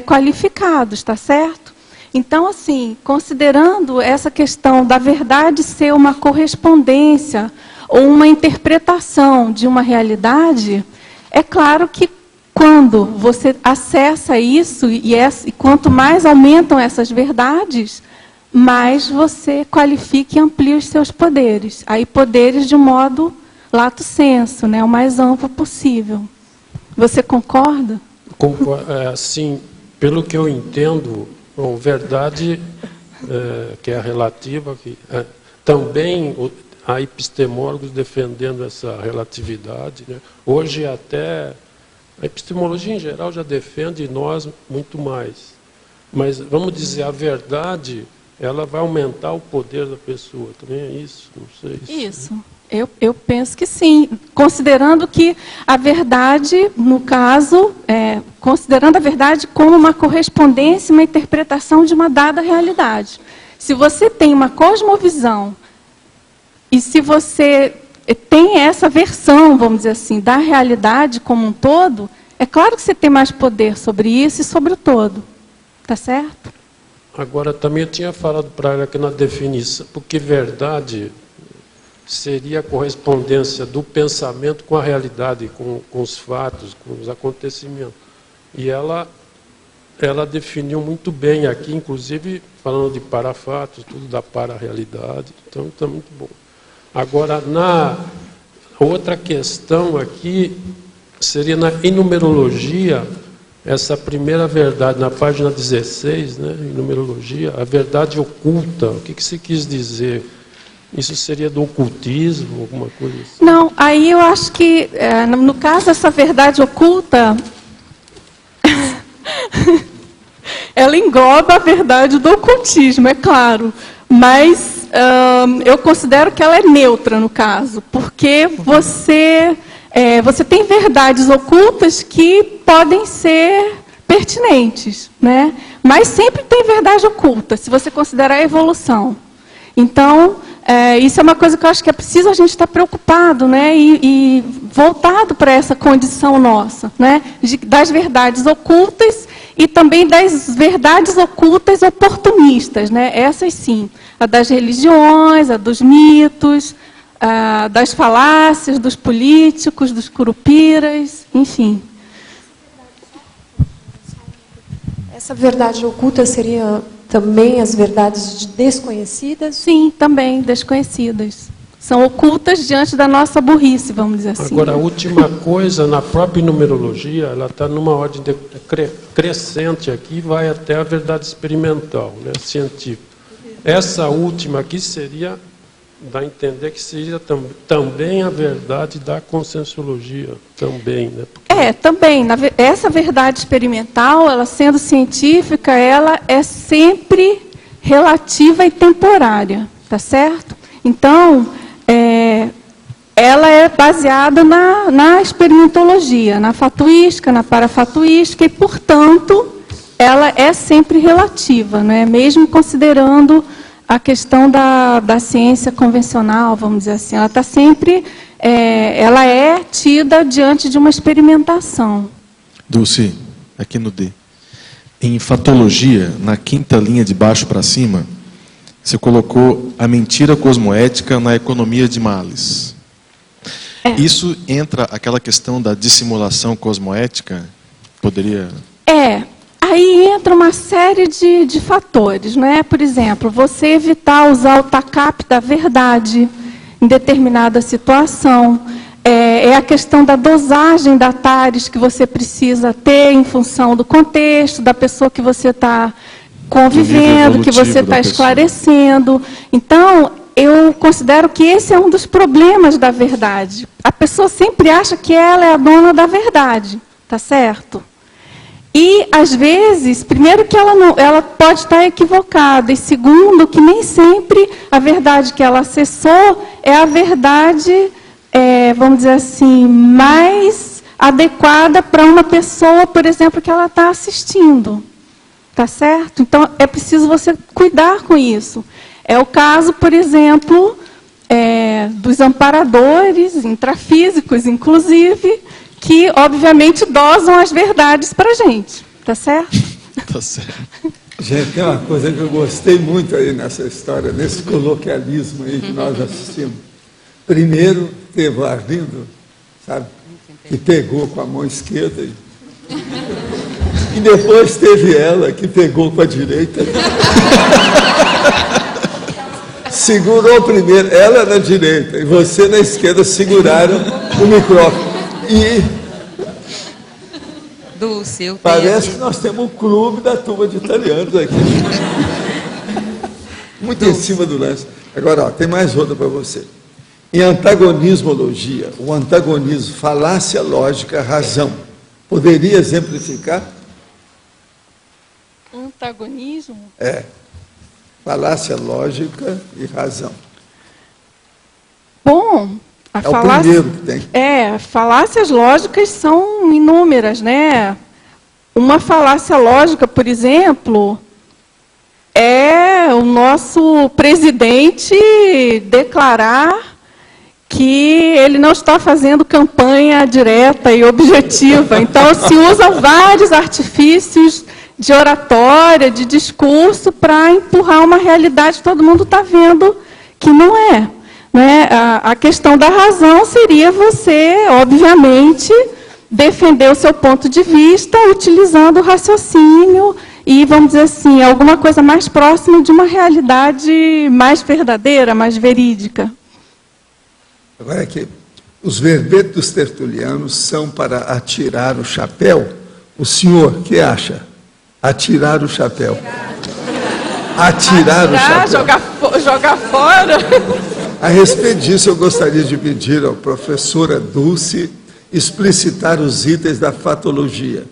qualificados, está certo? Então, assim, considerando essa questão da verdade ser uma correspondência ou uma interpretação de uma realidade, é claro que quando você acessa isso, e quanto mais aumentam essas verdades, mais você qualifica e amplia os seus poderes. Aí, poderes de um modo lato sensu, né, o mais amplo possível. Você concorda? Sim, pelo que eu entendo, verdade, que é relativa, também há epistemólogos defendendo essa relatividade, né? Hoje até a epistemologia em geral já defende nós muito mais. Mas, vamos dizer, a verdade, ela vai aumentar o poder da pessoa. Também é isso? Não sei. Isso. Eu penso que sim, considerando que a verdade, no caso, considerando a verdade como uma correspondência, uma interpretação de uma dada realidade. Se você tem uma cosmovisão, e se você tem essa versão, vamos dizer assim, da realidade como um todo, é claro que você tem mais poder sobre isso e sobre o todo. Está certo? Agora, também eu tinha falado para ela que na definição, porque verdade seria a correspondência do pensamento com a realidade, com os fatos, com os acontecimentos. E ela definiu muito bem aqui, inclusive falando de parafatos, tudo da para-realidade. Então, está muito bom. Agora, na outra questão aqui, seria na numerologia, essa primeira verdade, na página 16, né, em numerologia, a verdade oculta. O que se quis dizer? Isso seria do ocultismo, alguma coisa assim? Não, aí eu acho que, no caso, essa verdade oculta, ela engloba a verdade do ocultismo, é claro, mas eu considero que ela é neutra, no caso, porque você tem verdades ocultas que podem ser pertinentes, né? Mas sempre tem verdade oculta, se você considerar a evolução. Então, isso é uma coisa que eu acho que é preciso a gente estar preocupado, né? E voltado para essa condição nossa, né? Das verdades ocultas e também das verdades ocultas oportunistas, né? Essas sim, a das religiões, a dos mitos, a das falácias, dos políticos, dos curupiras, enfim. Essa verdade oculta seria também as verdades desconhecidas? Sim, também desconhecidas. São ocultas diante da nossa burrice, vamos dizer assim. Agora, a última coisa, na própria numerologia, ela está numa ordem crescente aqui, vai até a verdade experimental, né, científica. Essa última aqui seria, dá a entender que seria também a verdade da conscienciologia, também, né? Porque... também. Essa verdade experimental, ela sendo científica, ela é sempre relativa e temporária, tá certo? Então, ela é baseada na experimentologia, na fatuística, na parafatuística, e, portanto, ela é sempre relativa, né? Mesmo considerando a questão da ciência convencional, vamos dizer assim, ela está sempre, ela é tida diante de uma experimentação. Dulce, aqui no D. Em fatologia, na quinta linha de baixo para cima, você colocou a mentira cosmoética na economia de males. Isso entra aquela questão da dissimulação cosmoética? Poderia... Aí entra uma série de fatores, né? Por exemplo, você evitar usar o TACAP da verdade em determinada situação. É a questão da dosagem da TARES que você precisa ter em função do contexto, da pessoa que você está convivendo, que você está esclarecendo. Então, eu considero que esse é um dos problemas da verdade. A pessoa sempre acha que ela é a dona da verdade, tá certo? E, às vezes, primeiro que ela pode estar equivocada, e segundo, que nem sempre a verdade que ela acessou é a verdade, vamos dizer assim, mais adequada para uma pessoa, por exemplo, que ela está assistindo. Tá certo? Então, é preciso você cuidar com isso. É o caso, por exemplo, dos amparadores, intrafísicos, inclusive, que, obviamente, dosam as verdades para a gente. Tá certo? Tá certo. Gente, tem uma coisa que eu gostei muito aí nessa história, nesse coloquialismo aí que nós assistimos. Primeiro, teve o Arlindo, sabe, que pegou com a mão esquerda e depois teve ela que pegou com a direita. Segurou primeiro, ela na direita e você na esquerda, seguraram o microfone. E Dulce, parece que nós temos um clube da turma de italianos aqui. Muito Dulce. Em cima do lance. Agora, tem mais outra para você. Em antagonismologia, o antagonismo, falácia, lógica, razão. Poderia exemplificar? Antagonismo? Falácia, lógica e razão. Bom, o primeiro que tem. Falácias lógicas são inúmeras, né? Uma falácia lógica, por exemplo, é o nosso presidente declarar que ele não está fazendo campanha direta e objetiva. Então, se usa vários artifícios de oratória, de discurso, para empurrar uma realidade que todo mundo está vendo que não é. Né? A questão da razão seria você, obviamente, defender o seu ponto de vista utilizando o raciocínio e, vamos dizer assim, alguma coisa mais próxima de uma realidade mais verdadeira, mais verídica. Agora aqui, os verbetes dos tertulianos são para atirar o chapéu. O senhor, o que acha? Atirar o chapéu. Atirar o chapéu. Jogar fora. A respeito disso, eu gostaria de pedir à professora Dulce explicitar os itens da fatologia,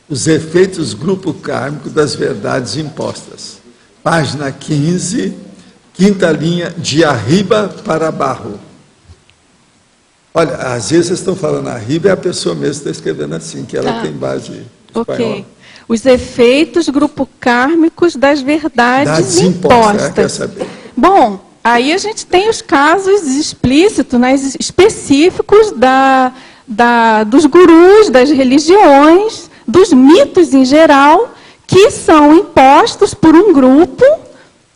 os efeitos grupo kármico das verdades impostas. Página 15, quinta linha, de arriba para abaixo. Olha, às vezes vocês estão falando arriba, é a pessoa mesmo que está escrevendo assim, que ela tem base espanhola. Ok. Os efeitos grupo kármicos das verdades impostas. Quer saber? Bom, aí a gente tem os casos explícitos, né, específicos dos gurus, das religiões, dos mitos em geral, que são impostos por um grupo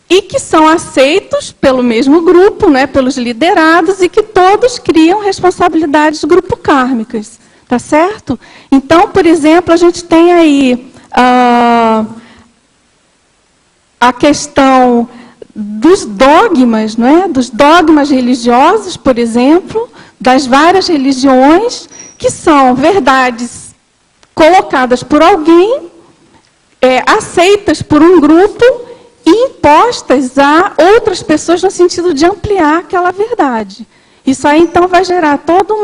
e que são aceitos pelo mesmo grupo, né, pelos liderados, e que todos criam responsabilidades grupo-kármicas. Tá certo? Então, por exemplo, a gente tem aí a questão dos dogmas, não é? Dos dogmas religiosos, por exemplo, das várias religiões, que são verdades colocadas por alguém, aceitas por um grupo e impostas a outras pessoas no sentido de ampliar aquela verdade. Isso aí, então, vai gerar toda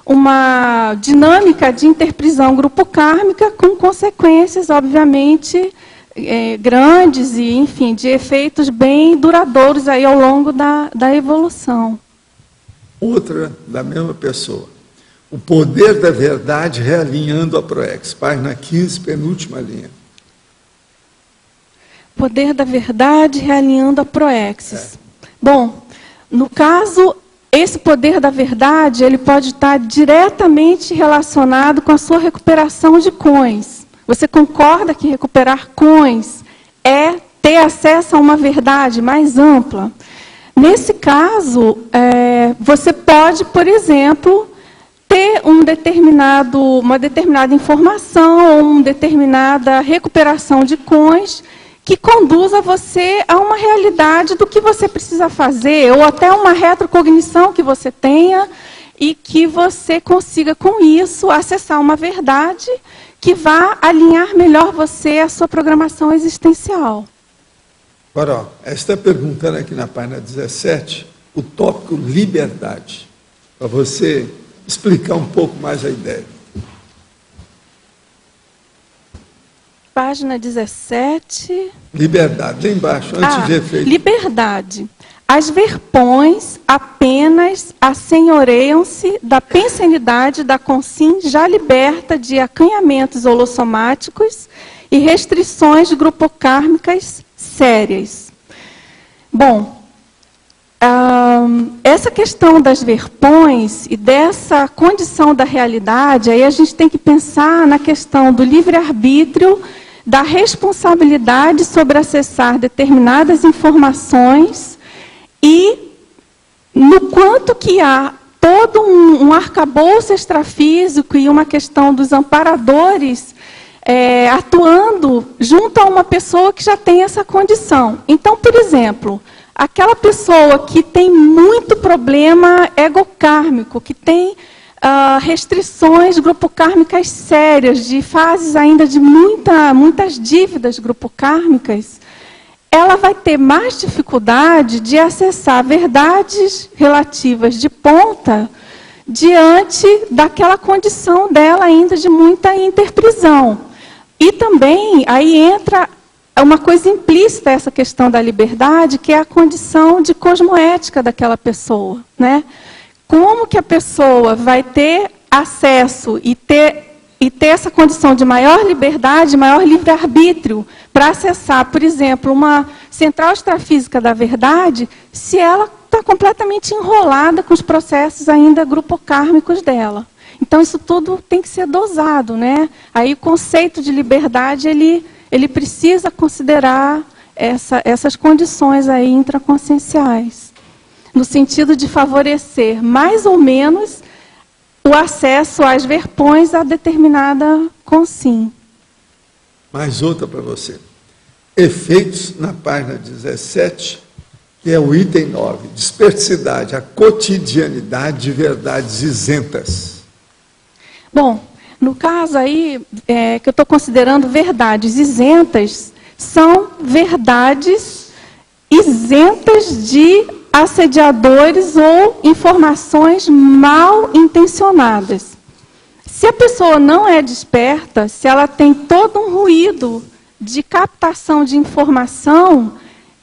uma dinâmica de interprisão grupo-kármica com consequências, obviamente, grandes e, enfim, de efeitos bem duradouros aí ao longo da evolução. Outra da mesma pessoa. O poder da verdade realinhando a PROEX. Página 15, penúltima linha. Poder da verdade realinhando a PROEX. Bom, no caso, esse poder da verdade, ele pode estar diretamente relacionado com a sua recuperação de coins. Você concorda que recuperar coins é ter acesso a uma verdade mais ampla? Nesse caso, você pode, por exemplo, ter uma determinada informação ou uma determinada recuperação de coins que conduza você a uma realidade do que você precisa fazer, ou até uma retrocognição que você tenha, e que você consiga, com isso, acessar uma verdade que vá alinhar melhor você à sua programação existencial. Agora, ó, está perguntando aqui na página 17, o tópico liberdade, para você explicar um pouco mais a ideia. Página 17. Liberdade, lá embaixo, antes de efeito. Liberdade. As verpões apenas assenhoreiam-se da pensenidade da consim já liberta de acanhamentos holossomáticos e restrições grupocármicas sérias. Bom, essa questão das verpões e dessa condição da realidade, aí a gente tem que pensar na questão do livre-arbítrio, da responsabilidade sobre acessar determinadas informações e no quanto que há todo um arcabouço extrafísico e uma questão dos amparadores atuando junto a uma pessoa que já tem essa condição. Então, por exemplo, aquela pessoa que tem muito problema egocármico, que tem restrições grupocármicas sérias, de fases ainda de muitas dívidas grupocármicas, ela vai ter mais dificuldade de acessar verdades relativas de ponta diante daquela condição dela ainda de muita interprisão. E também aí entra uma coisa implícita, essa questão da liberdade, que é a condição de cosmoética daquela pessoa, né? Como que a pessoa vai ter acesso e ter essa condição de maior liberdade, maior livre-arbítrio, para acessar, por exemplo, uma central extrafísica da verdade, se ela está completamente enrolada com os processos ainda grupocármicos dela. Então, isso tudo tem que ser dosado, né? Aí o conceito de liberdade, ele precisa considerar essas condições aí intraconscienciais, no sentido de favorecer mais ou menos o acesso às verpões a determinada consim. Mais outra para você. Efeitos na página 17, que é o item 9, dispersidade, a cotidianidade de verdades isentas. Bom, no caso aí, que eu estou considerando verdades isentas, são verdades isentas de assediadores ou informações mal intencionadas. Se a pessoa não é desperta, se ela tem todo um ruído de captação de informação,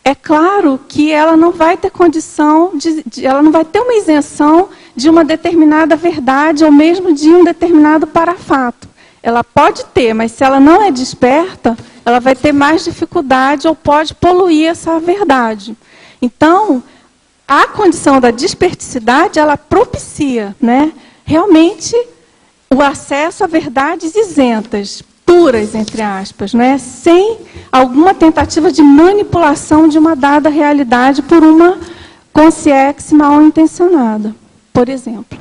é claro que ela não vai ter condição, ela não vai ter uma isenção de uma determinada verdade ou mesmo de um determinado parafato. Ela pode ter, mas se ela não é desperta, ela vai ter mais dificuldade ou pode poluir essa verdade. Então, a condição da desperticidade, ela propicia, né, realmente o acesso a verdades isentas, puras, entre aspas, né, sem alguma tentativa de manipulação de uma dada realidade por uma consciência mal intencionada, por exemplo.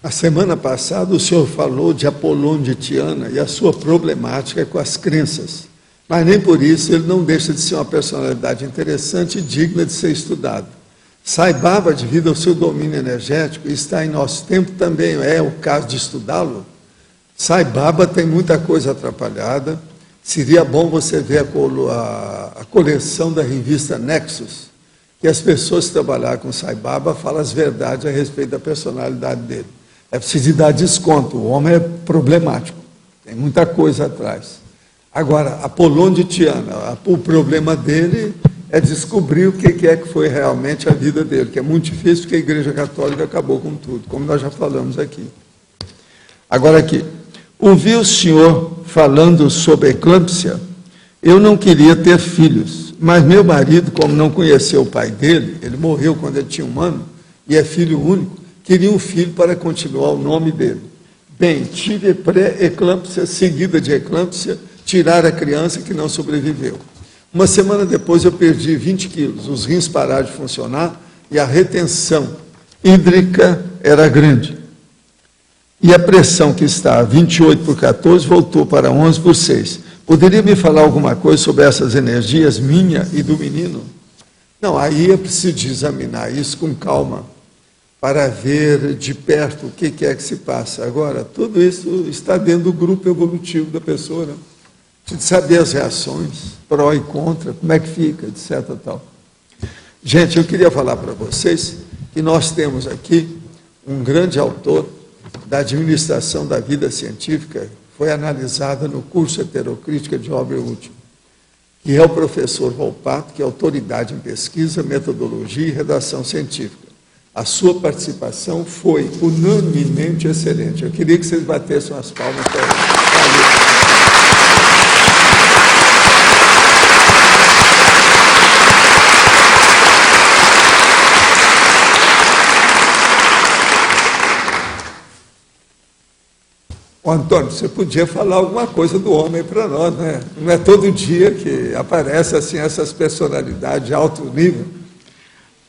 A semana passada o senhor falou de Apolônio de Tiana e a sua problemática com as crenças, mas nem por isso ele não deixa de ser uma personalidade interessante e digna de ser estudado. Sai Baba, devido ao seu domínio energético, e está em nosso tempo também, é o caso de estudá-lo. Sai Baba tem muita coisa atrapalhada, seria bom você ver a coleção da revista Nexus, que as pessoas que trabalham com Sai Baba falam as verdades a respeito da personalidade dele. É preciso dar desconto, o homem é problemático, tem muita coisa atrás. Agora, Apolônio de Tiana, o problema dele é descobrir o que é que foi realmente a vida dele, que é muito difícil, porque a Igreja Católica acabou com tudo, como nós já falamos aqui. Agora aqui, ouvi o senhor falando sobre eclâmpsia. Eu não queria ter filhos, mas meu marido, como não conheceu o pai dele, ele morreu quando ele tinha 1 ano, e é filho único, queria um filho para continuar o nome dele. Bem, tive pré-eclâmpsia, seguida de eclâmpsia, tirar a criança que não sobreviveu. Uma semana depois eu perdi 20 quilos, os rins pararam de funcionar e a retenção hídrica era grande. E a pressão que está 28/14 voltou para 11/6. Poderia me falar alguma coisa sobre essas energias, minha e do menino? Não, aí é preciso examinar isso com calma, para ver de perto o que é que se passa. Agora, tudo isso está dentro do grupo evolutivo da pessoa, né? De saber as reações, pró e contra, como é que fica, etc. Tal. Gente, eu queria falar para vocês que nós temos aqui um grande autor da administração da vida científica, foi analisada no curso Heterocrítica de Obra Útil, que é o professor Volpato, que é autoridade em pesquisa, metodologia e redação científica. A sua participação foi unanimemente excelente. Eu queria que vocês batessem as palmas para ele. Ô, Antônio, você podia falar alguma coisa do homem para nós, né? Não é todo dia que aparece assim essas personalidades de alto nível.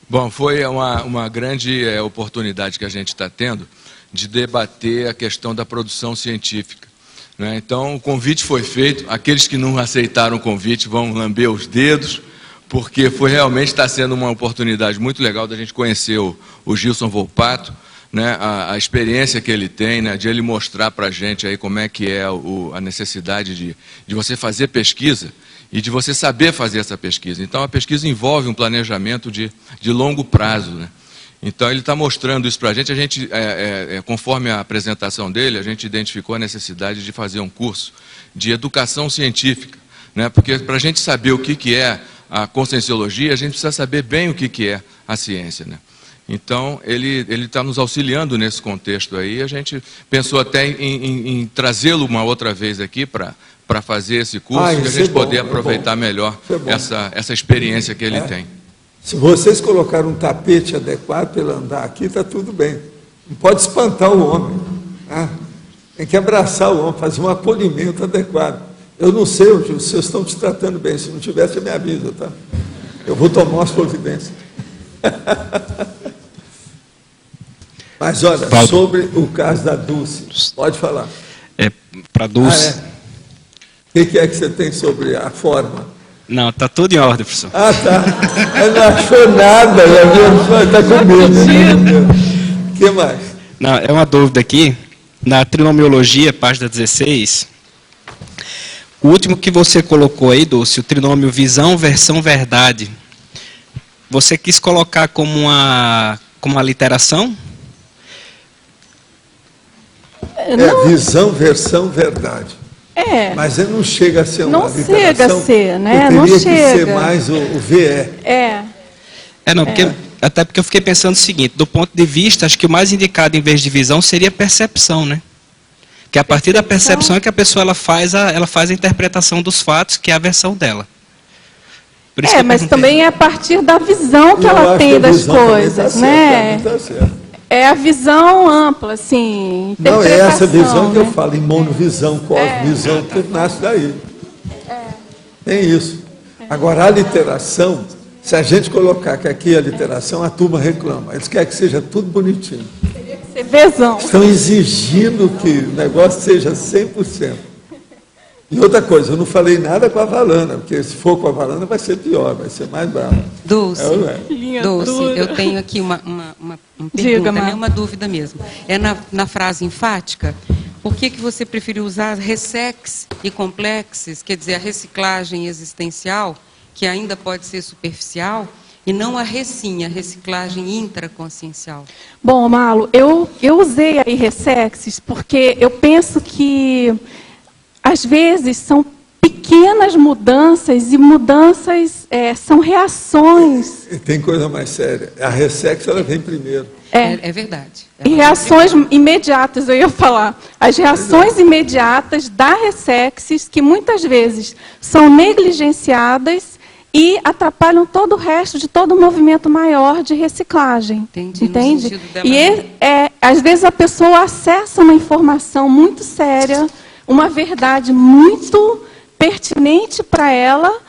Bom, foi uma grande oportunidade que a gente está tendo de debater a questão da produção científica, né? Então, o convite foi feito. Aqueles que não aceitaram o convite vão lamber os dedos, porque realmente está sendo uma oportunidade muito legal da gente conhecer o Gilson Volpato, né, a experiência que ele tem, né, de ele mostrar para a gente aí como é que é a necessidade de você fazer pesquisa e de você saber fazer essa pesquisa. Então, a pesquisa envolve um planejamento de longo prazo, né? Então, ele está mostrando isso para a gente. Conforme a apresentação dele, a gente identificou a necessidade de fazer um curso de educação científica, né? Porque para a gente saber o que é a conscienciologia, a gente precisa saber bem o que é a ciência, né? Então, ele está nos auxiliando nesse contexto aí. A gente pensou até em trazê-lo uma outra vez aqui para fazer esse curso, e a gente poder aproveitar melhor essa experiência que ele tem. Se vocês colocarem um tapete adequado para ele andar aqui, está tudo bem. Não pode espantar o homem, né? Tem que abraçar o homem, fazer um acolhimento adequado. Eu não sei, vocês estão te tratando bem. Se não tivesse, me avisa, tá? Eu vou tomar as providências. Mas olha, sobre o caso da Dulce, pode falar. Para Dulce. O que é que você tem sobre a forma? Não, está tudo em ordem, professor. Ah, tá. Ela não achou nada, está com medo. O que mais? Não, é uma dúvida aqui. Na trinomiologia, página 16, o último que você colocou aí, Dulce, o trinômio visão, versão, verdade, você quis colocar como uma literação? Visão, versão, verdade. Mas ele não chega a ser uma literação. Não chega a ser, né? Não teria chega. que ser mais o VE. Até porque eu fiquei pensando o seguinte, do ponto de vista, acho que o mais indicado em vez de visão seria percepção, né? Que a partir da percepção é que a pessoa ela faz a interpretação dos fatos, que é a versão dela. Por isso que eu mas perguntei. também é a partir da visão que ela tem das coisas, né? Tá certo. É a visão ampla, assim, Não, é essa visão que eu né? falo, em monovisão, cosmovisão, tudo nasce daí. Tem isso. Agora, a literação, se a gente colocar que aqui é a literação, a turma reclama. Eles querem que seja tudo bonitinho. Ser visão. Estão exigindo que o negócio seja 100%. E outra coisa, eu não falei nada com a Valana, porque se for com a Valana vai ser pior, vai ser mais bravo. Dulce, Linha Dulce, dura. eu tenho aqui uma Diga, pergunta, Mar. né, uma dúvida mesmo. É na frase enfática, por que você preferiu usar ressex e complexes, quer dizer, a reciclagem existencial, que ainda pode ser superficial, e não a reciclagem intraconsciencial? Bom, Malo, eu usei aí ressexes porque eu penso que, às vezes, são pequenas mudanças e mudanças são reações. E tem coisa mais séria. A ressex, ela vem primeiro. É verdade. E reações imediatas, eu ia falar. As reações imediatas da ressexes, que muitas vezes são negligenciadas e atrapalham todo o resto de todo o movimento maior de reciclagem. Entendi, no Entende? sentido dela- E às vezes a pessoa acessa uma informação muito séria, uma verdade muito pertinente para ela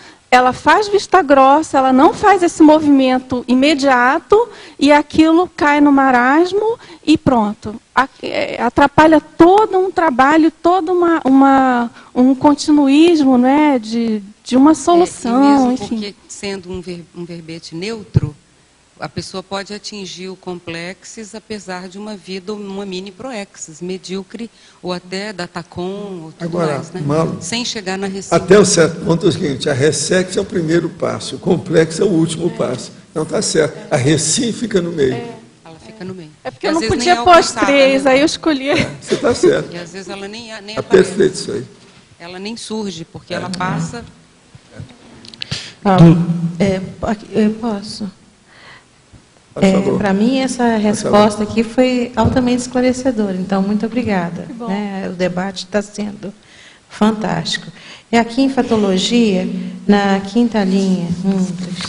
faz vista grossa, ela não faz esse movimento imediato e aquilo cai no marasmo e pronto. Atrapalha todo um trabalho, todo um continuismo, né, de uma solução, e mesmo enfim. porque, sendo um verbete neutro, a pessoa pode atingir o complexes, apesar de uma vida, uma mini proexis, medíocre, ou até datacon, ou tudo Agora, mais, né? Malo, Sem chegar na receita. Até o certo ponto é o seguinte, a ressex é o primeiro passo, o complexo é o último passo. Então está certo. A reci fica no meio. Ela fica no meio. É porque E, eu às não vezes, podia nem é pôr as alcançada, 3, né? aí eu escolhi. Você está certo. E às vezes ela nem Está aparece. perfeito isso aí. Ela nem surge, porque ela passa... Eu posso? Por favor. Para mim, essa resposta aqui foi altamente esclarecedora. Então, muito obrigada. Que bom. Né? O debate está sendo fantástico. E aqui em Fatologia, na quinta linha, 1, 2,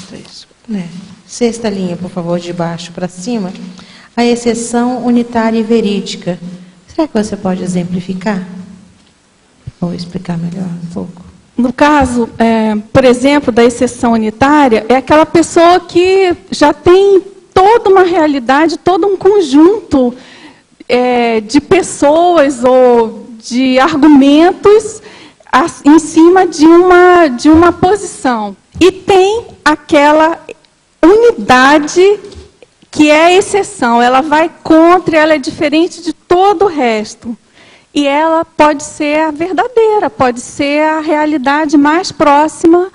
3, né? Sexta linha, por favor, de baixo para cima, a exceção unitária e verídica. Será que você pode exemplificar? Ou explicar melhor um pouco? No caso, por exemplo, da exceção unitária, é aquela pessoa que já tem toda uma realidade, todo um conjunto de pessoas ou de argumentos em cima de uma posição. E tem aquela unidade que é a exceção, ela vai contra, ela é diferente de todo o resto. E ela pode ser a verdadeira, pode ser a realidade mais próxima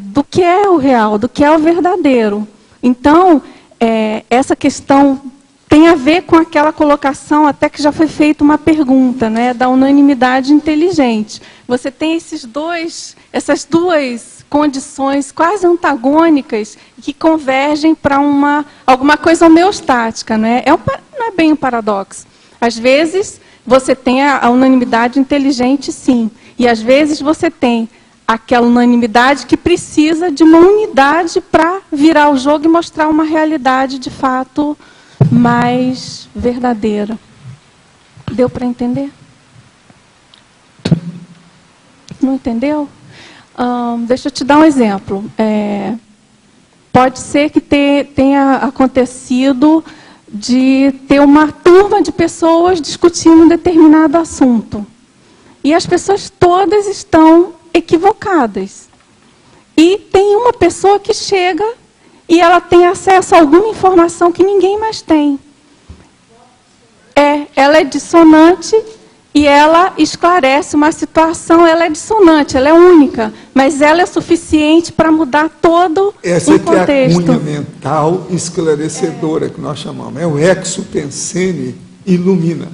do que é o real, do que é o verdadeiro. Então, essa questão tem a ver com aquela colocação, até que já foi feita uma pergunta, né, da unanimidade inteligente. Você tem essas duas condições quase antagônicas que convergem para alguma coisa homeostática. Né? Não é bem um paradoxo. Às vezes, você tem a unanimidade inteligente, sim. E, às vezes, você tem aquela unanimidade que precisa de uma unidade para virar o jogo e mostrar uma realidade, de fato, mais verdadeira. Deu para entender? Não entendeu? Deixa eu te dar um exemplo. Pode ser que tenha acontecido de ter uma turma de pessoas discutindo um determinado assunto. E as pessoas todas estão equivocadas. E tem uma pessoa que chega e ela tem acesso a alguma informação que ninguém mais tem. Ela é dissonante e ela esclarece uma situação, ela é dissonante, ela é única, mas ela é suficiente para mudar todo Essa um aqui é a contexto. cunha mental esclarecedora que nós chamamos. É o exupensene ilumina.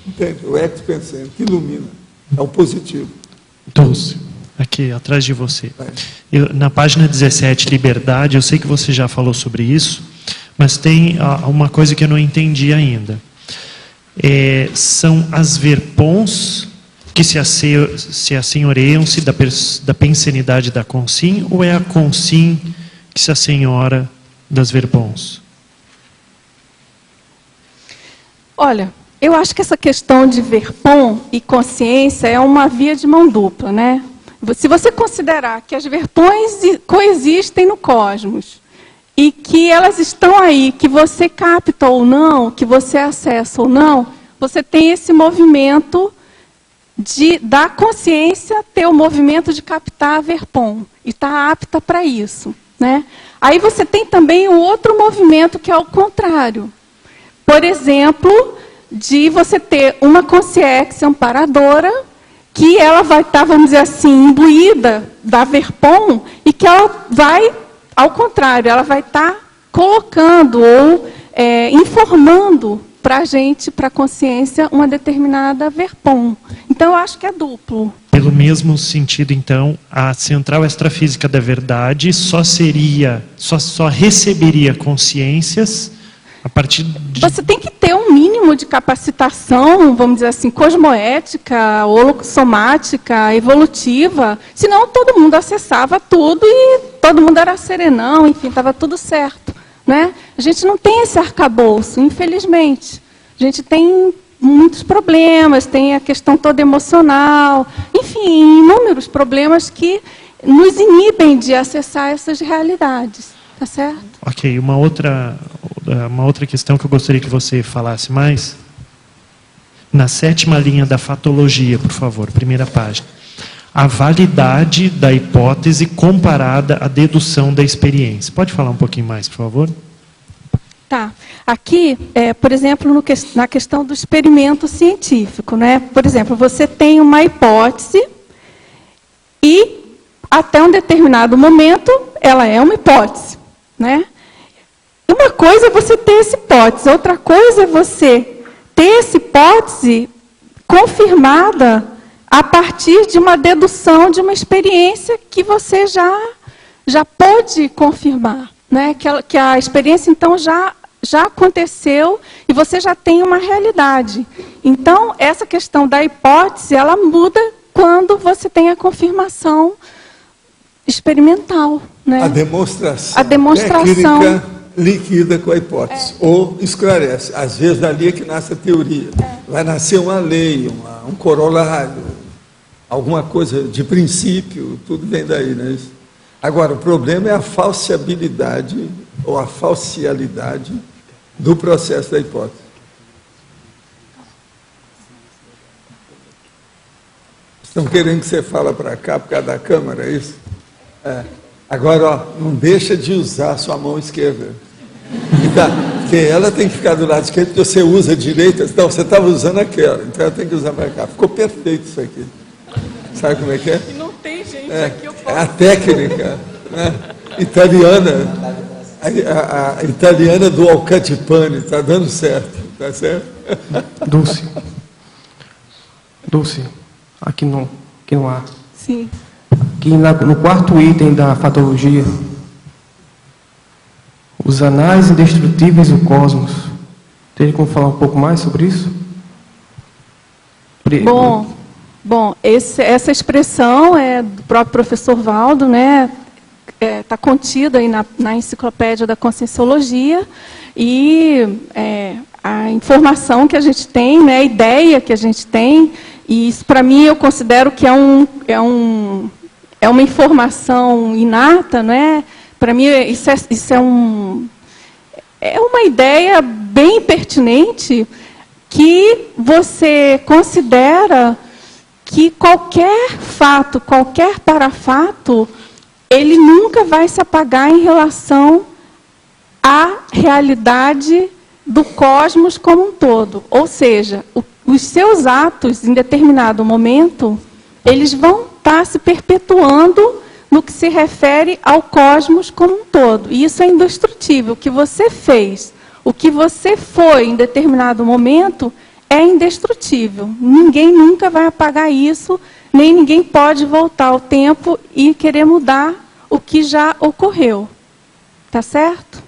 Entende? O exupensene que ilumina. É o positivo. Dulce, aqui atrás de você. Na página 17, liberdade, eu sei que você já falou sobre isso, mas tem uma coisa que eu não entendi ainda. São as verpons que se assenhoreiam-se da pensenidade da consim, ou é a consim que se assenhora das verbons? Olha, eu acho que essa questão de verpom e consciência é uma via de mão dupla, né? Se você considerar que as verpões coexistem no cosmos e que elas estão aí, que você capta ou não, que você acessa ou não, você tem esse movimento da consciência ter o movimento de captar a verpom e está apta para isso, né? Aí você tem também um outro movimento que é o contrário. Por exemplo, de você ter uma consciência amparadora que ela vai estar, vamos dizer assim, imbuída da verpom e que ela vai, ao contrário, ela vai estar colocando ou informando para a gente, para a consciência, uma determinada verpom. Então, eu acho que é duplo. Pelo mesmo sentido, então, a central extrafísica da verdade só receberia consciências a partir de... Você tem que ter um mínimo de capacitação, vamos dizer assim, cosmoética, holossomática, evolutiva, senão todo mundo acessava tudo e todo mundo era serenão, enfim, estava tudo certo, né? A gente não tem esse arcabouço, infelizmente. A gente tem muitos problemas, tem a questão toda emocional, enfim, inúmeros problemas que nos inibem de acessar essas realidades, tá certo? Ok, uma outra questão que eu gostaria que você falasse mais. Na 7ª linha da fatologia, por favor, primeira página. A validade da hipótese comparada à dedução da experiência. Pode falar um pouquinho mais, por favor? Tá. Aqui, por exemplo, na questão do experimento científico, né? Por exemplo, você tem uma hipótese e, até um determinado momento, ela é uma hipótese, né? Uma coisa é você ter essa hipótese, outra coisa é você ter essa hipótese confirmada a partir de uma dedução de uma experiência que você já pôde confirmar, né? Que a experiência, então, já aconteceu e você já tem uma realidade. Então, essa questão da hipótese, ela muda quando você tem a confirmação experimental, né? A demonstração. A demonstração. Técnica liquida com a hipótese, ou esclarece. Às vezes, dali é que nasce a teoria. Vai nascer uma lei, um corolário, alguma coisa de princípio, tudo vem daí, né? Agora, o problema é a falseabilidade, ou a falcialidade do processo da hipótese. Estão querendo que você fale para cá, por causa da câmera, é isso? Agora, ó, não deixa de usar a sua mão esquerda. Porque ela tem que ficar do lado esquerdo, porque você usa a direita. Não, você estava usando aquela, então ela tem que usar para cá. Ficou perfeito isso aqui. Sabe como é que é? E não tem gente aqui, eu posso... É a técnica, né? Italiana. A italiana do Alcatipane, está dando certo, está certo? Dulce, aqui no ar. Sim. Aqui no 4º item da fatologia, os anais indestrutíveis do cosmos. Tem como falar um pouco mais sobre isso? Bom, essa expressão é do próprio professor Valdo, né? Está contida aí na enciclopédia da Conscienciologia, e a informação que a gente tem, né, a ideia que a gente tem, e isso, para mim, eu considero que é uma informação inata, né? Para mim, isso é uma ideia bem pertinente, que você considera que qualquer fato, qualquer parafato, ele nunca vai se apagar em relação à realidade do cosmos como um todo. Ou seja, os seus atos, em determinado momento, eles vão estar se perpetuando no que se refere ao cosmos como um todo. E isso é indestrutível. O que você fez, o que você foi em determinado momento, é indestrutível. Ninguém nunca vai apagar isso, nem ninguém pode voltar ao tempo e querer mudar o que já ocorreu. Tá certo?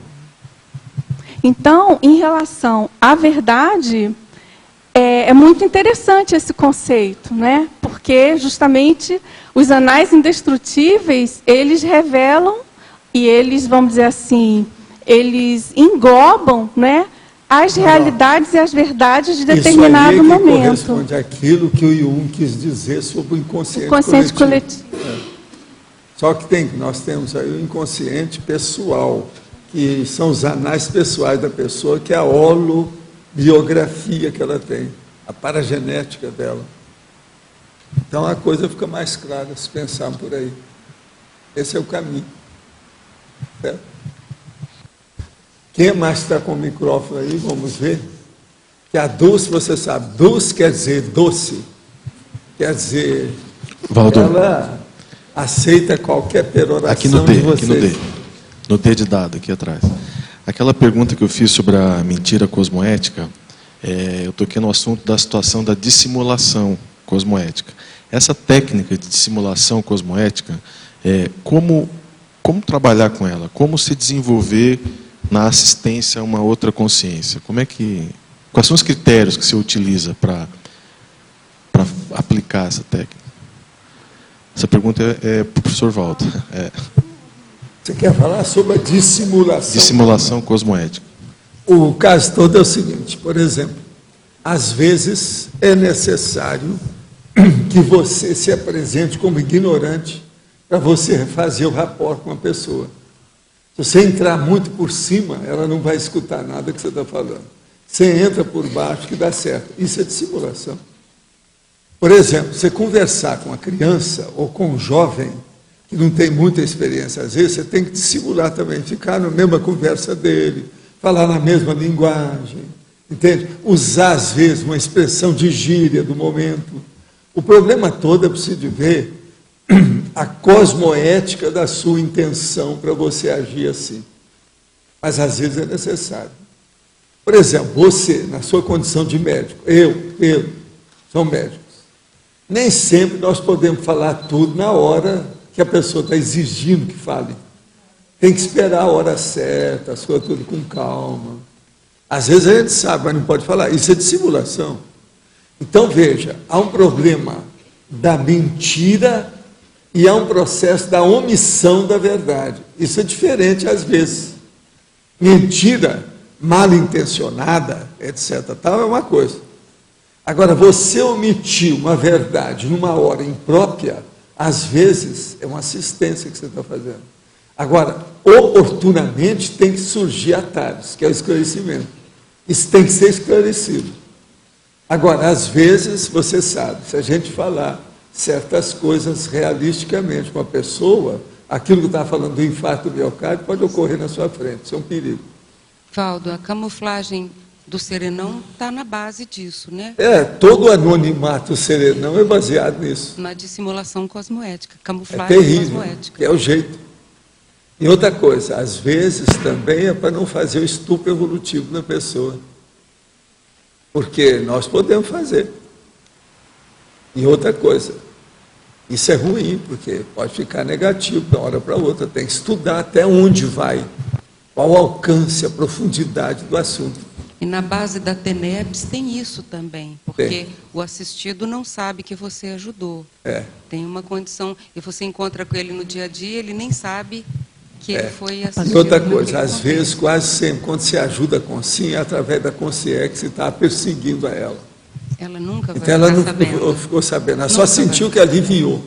Então, em relação à verdade, é muito interessante esse conceito, né? Porque justamente os anais indestrutíveis, eles revelam e eles, vamos dizer assim, eles englobam, né, as realidades e as verdades de determinado isso aí é que momento. corresponde àquilo que o Jung quis dizer sobre o inconsciente, Coletivo. Só que nós temos aí o inconsciente pessoal, que são os anais pessoais da pessoa, que é a holobiografia que ela tem, a paragenética dela. Então a coisa fica mais clara se pensar por aí. Esse é o caminho. Certo? Quem mais está com o microfone aí? Vamos ver. Que a Dulce, você sabe, Dulce quer dizer doce, quer dizer, Valdo, ela aceita qualquer peroração aqui no D, de vocês. aqui no D de dado, aqui atrás. Aquela pergunta que eu fiz sobre a mentira cosmoética, eu toquei no assunto da situação da dissimulação cosmoética. Essa técnica de dissimulação cosmoética, como trabalhar com ela? Como se desenvolver na assistência a uma outra consciência? Quais são os critérios que você utiliza para aplicar essa técnica? Essa pergunta é para o professor Valdo. Você quer falar sobre a dissimulação? Dissimulação cosmoética. O caso todo é o seguinte, por exemplo, às vezes é necessário que você se apresente como ignorante para você fazer o rapport com a pessoa. Se você entrar muito por cima, ela não vai escutar nada que você está falando. Você entra por baixo que dá certo. Isso é dissimulação. Por exemplo, você conversar com uma criança ou com um jovem que não tem muita experiência, às vezes você tem que dissimular também, ficar na mesma conversa dele, falar na mesma linguagem, entende? Usar, às vezes, uma expressão de gíria do momento. O problema todo é preciso ver a cosmoética da sua intenção para você agir assim. Mas, às vezes, é necessário. Por exemplo, você, na sua condição de médico, Pedro, são médicos. Nem sempre nós podemos falar tudo na hora que a pessoa está exigindo que fale. Tem que esperar a hora certa, as coisas tudo com calma. Às vezes a gente sabe, mas não pode falar. Isso é dissimulação. Então, veja, há um problema da mentira e há um processo da omissão da verdade. Isso é diferente às vezes. Mentira mal intencionada, etc., tal, é uma coisa. Agora, você omitir uma verdade numa hora imprópria, às vezes, é uma assistência que você está fazendo. Agora, oportunamente, tem que surgir atalhos, que é o esclarecimento. Isso tem que ser esclarecido. Agora, às vezes, você sabe, se a gente falar certas coisas realisticamente com a pessoa, aquilo que está falando do infarto do miocárdio pode ocorrer na sua frente, isso é um perigo. Valdo, a camuflagem do serenão está na base disso, né? Todo o anonimato serenão é baseado nisso. Na dissimulação cosmoética, camuflagem terrível, cosmoética. É o jeito. E outra coisa, às vezes também é para não fazer o estupro evolutivo da pessoa. Porque nós podemos fazer. E outra coisa, isso é ruim, porque pode ficar negativo de uma hora para outra. Tem que estudar até onde vai, qual o alcance, a profundidade do assunto. E na base da TENEPS tem isso também, porque o assistido não sabe que você ajudou. Tem uma condição, e você encontra com ele no dia a dia, ele nem sabe que ele foi assistido. E outra coisa, às vezes, quase sempre, quando você ajuda a consciência, é através da consciência que você está perseguindo a ela. Ela nunca vai então, ela não sabendo. ficou sabendo, ela só sentiu que aliviou.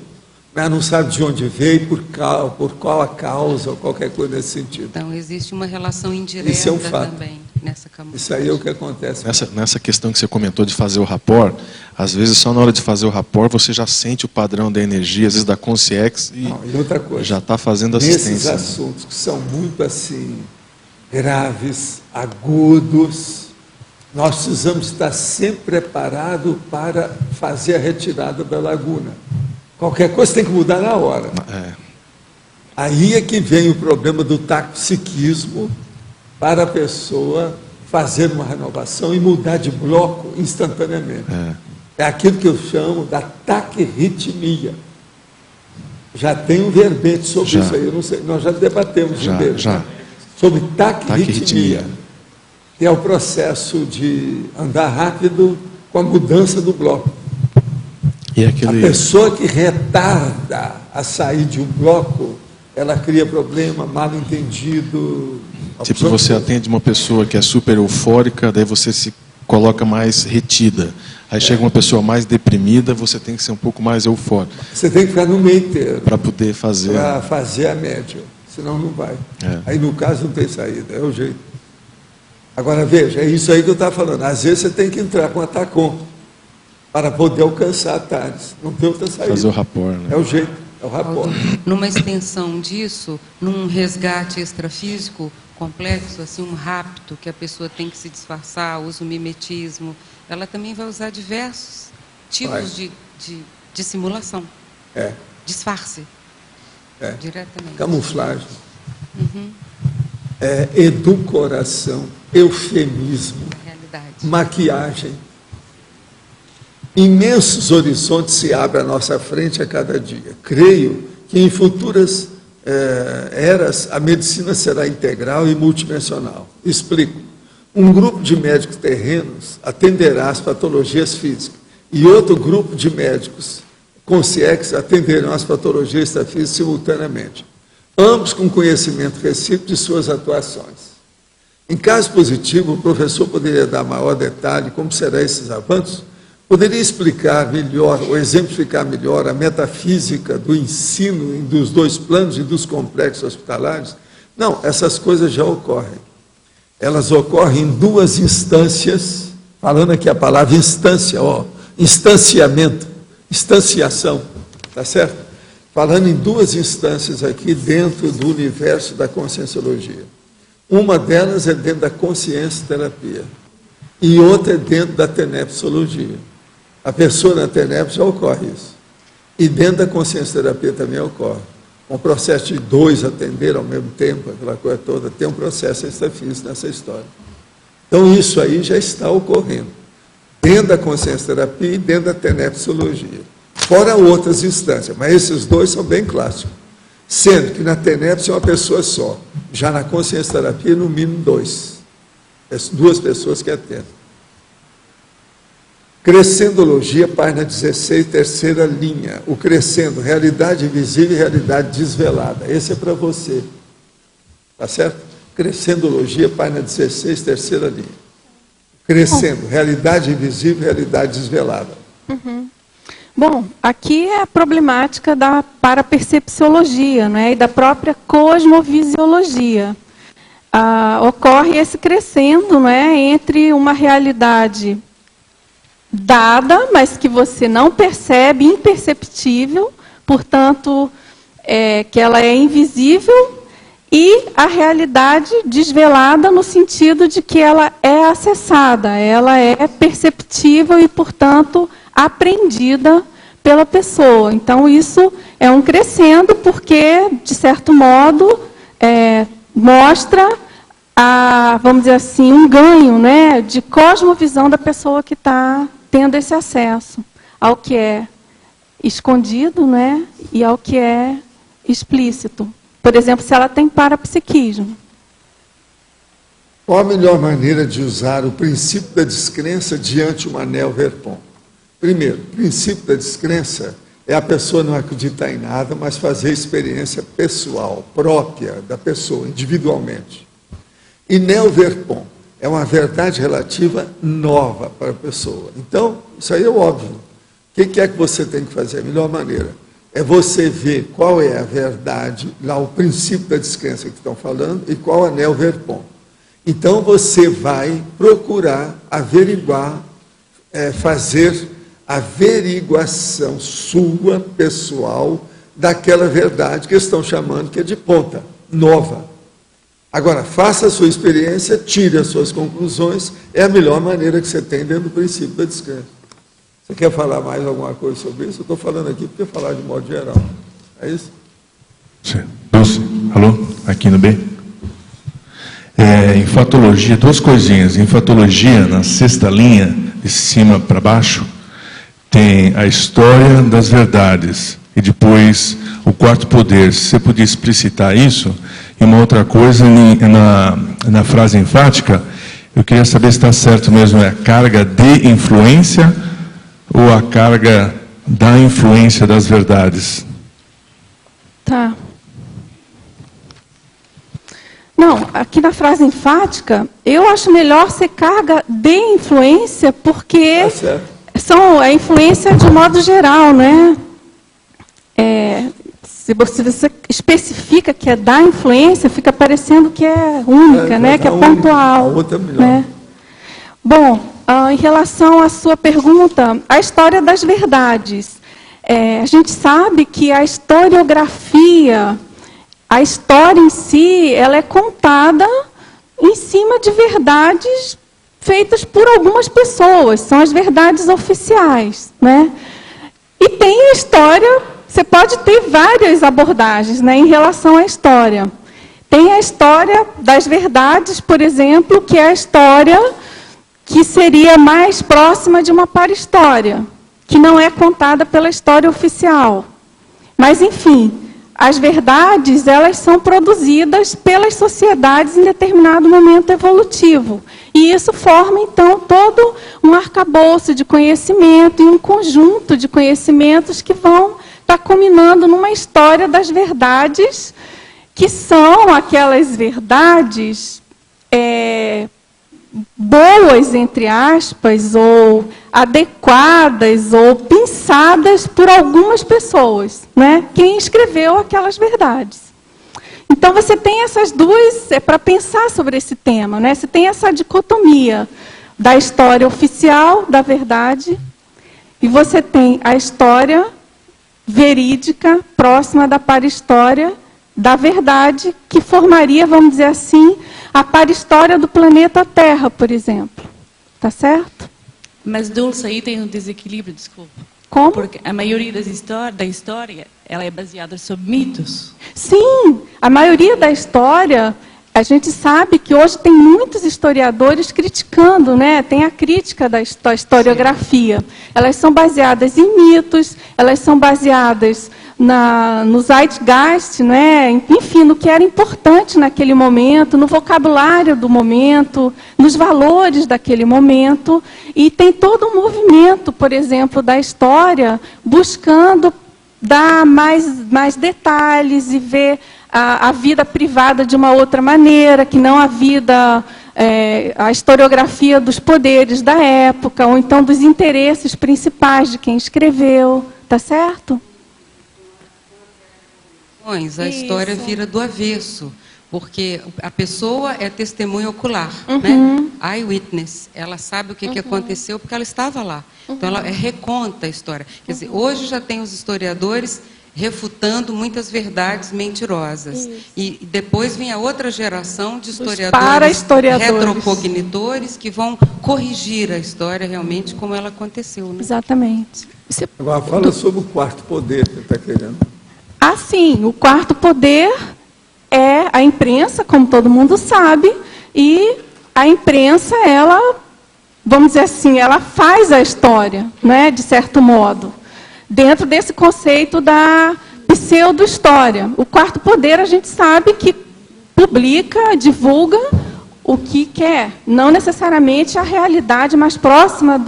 Mas não sabe de onde veio, por qual a causa, ou qualquer coisa nesse sentido. Então, existe uma relação indireta Isso é um fato. também nessa camuflagem. Isso aí é o que acontece. Nessa questão que você comentou de fazer o rapport, às vezes só na hora de fazer o rapport você já sente o padrão da energia, às vezes da consciência, e outra coisa, já está fazendo assistência. Nesses assuntos que são muito assim, graves, agudos, nós precisamos estar sempre preparados para fazer a retirada da laguna. Qualquer coisa tem que mudar na hora. Aí é que vem o problema do taquipsiquismo para a pessoa fazer uma renovação e mudar de bloco instantaneamente. É aquilo que eu chamo da taquirritmia. Já tem um verbete sobre isso aí, eu não sei, nós já debatemos sobre taquirritmia, que é o processo de andar rápido com a mudança do bloco. E aquele... A pessoa que retarda a sair de um bloco, ela cria problema, mal entendido. Tipo, você atende uma pessoa que é super eufórica, daí você se coloca mais retida. Aí chega uma pessoa mais deprimida, você tem que ser um pouco mais eufórico. Você tem que ficar no meio inteiro. Para poder fazer... Para fazer a média, senão não vai. Aí, no caso, não tem saída, é o jeito. Agora, veja, é isso aí que eu estava falando. Às vezes você tem que entrar com a TACOM para poder alcançar a TARES. Não tem outra saída. Fazer o rapport, né? É o jeito, é o rapport. Numa extensão disso, num resgate extrafísico complexo, assim, um rapto, que a pessoa tem que se disfarçar, usa o mimetismo, ela também vai usar diversos tipos de simulação. Disfarce. Diretamente. Camuflagem. Edulcoração, eufemismo, maquiagem. Imensos horizontes se abrem à nossa frente a cada dia. Creio que em futuras eras a medicina será integral e multidimensional. Explico. Um grupo de médicos terrenos atenderá as patologias físicas e outro grupo de médicos conscientes atenderão as patologias extrafísicas simultaneamente, ambos com conhecimento recíproco de suas atuações. Em caso positivo, o professor poderia dar maior detalhe como serão esses avanços, poderia explicar melhor ou exemplificar melhor a metafísica do ensino dos dois planos e dos complexos hospitalares? Não, essas coisas já ocorrem. Elas ocorrem em duas instâncias, falando aqui a palavra instância, instanciamento, instanciação, tá certo? Falando em duas instâncias aqui dentro do universo da conscienciologia. Uma delas é dentro da consciência-terapia e outra é dentro da tenepsologia. A pessoa na tenep já ocorre isso. E dentro da consciência-terapia também ocorre. Um processo de dois atender ao mesmo tempo, aquela coisa toda, tem um processo extrafísico nessa história. Então isso aí já está ocorrendo. Dentro da consciência-terapia e dentro da tenepsologia. Fora outras instâncias, mas esses dois são bem clássicos. Sendo que na TENEPS é uma pessoa só. Já na consciência-terapia, no mínimo dois. Duas pessoas que atendem. Crescendologia, página 16, terceira linha. O crescendo, realidade invisível e realidade desvelada. Esse é para você. Tá certo? Crescendologia, página 16, terceira linha. Crescendo, realidade invisível e realidade desvelada. Bom, aqui é a problemática da parapercepciologia, né, e da própria cosmovisiologia. Ocorre esse crescendo, né, entre uma realidade dada, mas que você não percebe, imperceptível, portanto, que ela é invisível, e a realidade desvelada no sentido de que ela é acessada, ela é perceptível e, portanto, apreendida pela pessoa. Então, isso é um crescendo porque, de certo modo, mostra, vamos dizer assim, um ganho, né, de cosmovisão da pessoa que está tendo esse acesso ao que é escondido, né, e ao que é explícito. Por exemplo, se ela tem parapsiquismo. Qual a melhor maneira de usar o princípio da descrença diante uma anel verpon? Primeiro, o princípio da descrença é a pessoa não acreditar em nada, mas fazer experiência pessoal, própria da pessoa, individualmente. E neo-verpon é uma verdade relativa nova para a pessoa. Então, isso aí é óbvio. O que é que você tem que fazer? A melhor maneira é você ver qual é a verdade, lá o princípio da descrença que estão falando, e qual é neo-verpon. Então, você vai procurar averiguar, fazer averiguação sua, pessoal, daquela verdade que estão chamando que é de ponta, nova. Agora, faça a sua experiência, tire as suas conclusões, é a melhor maneira que você tem dentro do princípio da descrença. Você quer falar mais alguma coisa sobre isso? Eu estou falando aqui porque falar de modo geral. É isso? Sim. Dulce, alô? Aqui no B. Em fatologia, duas coisinhas. Em fatologia, na sexta linha, de cima para baixo, tem a história das verdades. E depois, o quarto poder. Se você podia explicitar isso. E uma outra coisa, na frase enfática, Eu queria saber se está certo mesmo, é a carga de influência ou a carga da influência das verdades? Tá. Não, aqui na frase enfática, eu acho melhor ser carga de influência, porque são a influência de modo geral, né? Se você especifica que é da influência, fica parecendo que é única, né? Que é pontual. A outra é melhor. Né? Bom, em relação à sua pergunta, a história das verdades. A gente sabe que a historiografia, a história em si, ela é contada em cima de verdades feitas por algumas pessoas, são as verdades oficiais, né? E tem a história, você pode ter várias abordagens, né, em relação à história. Tem a história das verdades, por exemplo, que é a história que seria mais próxima de uma para-história, que não é contada pela história oficial. Mas, enfim, as verdades, elas são produzidas pelas sociedades em determinado momento evolutivo. E isso forma, então, todo um arcabouço de conhecimento e um conjunto de conhecimentos que vão estar culminando numa história das verdades, que são aquelas verdades boas, entre aspas, ou adequadas, ou pensadas por algumas pessoas, né? Quem escreveu aquelas verdades. Então, você tem essas duas, para pensar sobre esse tema, né? Você tem essa dicotomia da história oficial, da verdade, e você tem a história verídica, próxima da para-história, da verdade, que formaria, vamos dizer assim, a para-história do planeta Terra, por exemplo. Tá certo? Mas, Dulce, aí tem um desequilíbrio, desculpa. Como? Porque a maioria da história, ela é baseada sobre mitos. Sim, a maioria da história, a gente sabe que hoje tem muitos historiadores criticando, né? Tem a crítica da historiografia. Elas são baseadas em mitos, elas são baseadas no zeitgeist, né? Enfim, no que era importante naquele momento, no vocabulário do momento, nos valores daquele momento. E tem todo um movimento, por exemplo, da história, buscando dar mais detalhes e ver a vida privada de uma outra maneira, que não a vida, a historiografia dos poderes da época, ou então dos interesses principais de quem escreveu. Tá certo? A história vira do avesso, porque a pessoa é testemunha ocular, né? Eyewitness. Ela sabe o que aconteceu porque ela estava lá. Então, ela reconta a história. Quer dizer, hoje já tem os historiadores refutando muitas verdades mentirosas. E depois vem a outra geração de historiadores retrocognitores que vão corrigir a história realmente como ela aconteceu. Né? Exatamente. Agora fala sobre o quarto poder que está querendo. Ah, sim, o quarto poder é a imprensa, como todo mundo sabe, e a imprensa, ela, vamos dizer assim, ela faz a história, né, de certo modo, dentro desse conceito da pseudo-história. O quarto poder, a gente sabe que publica, divulga o que quer, não necessariamente a realidade mais próxima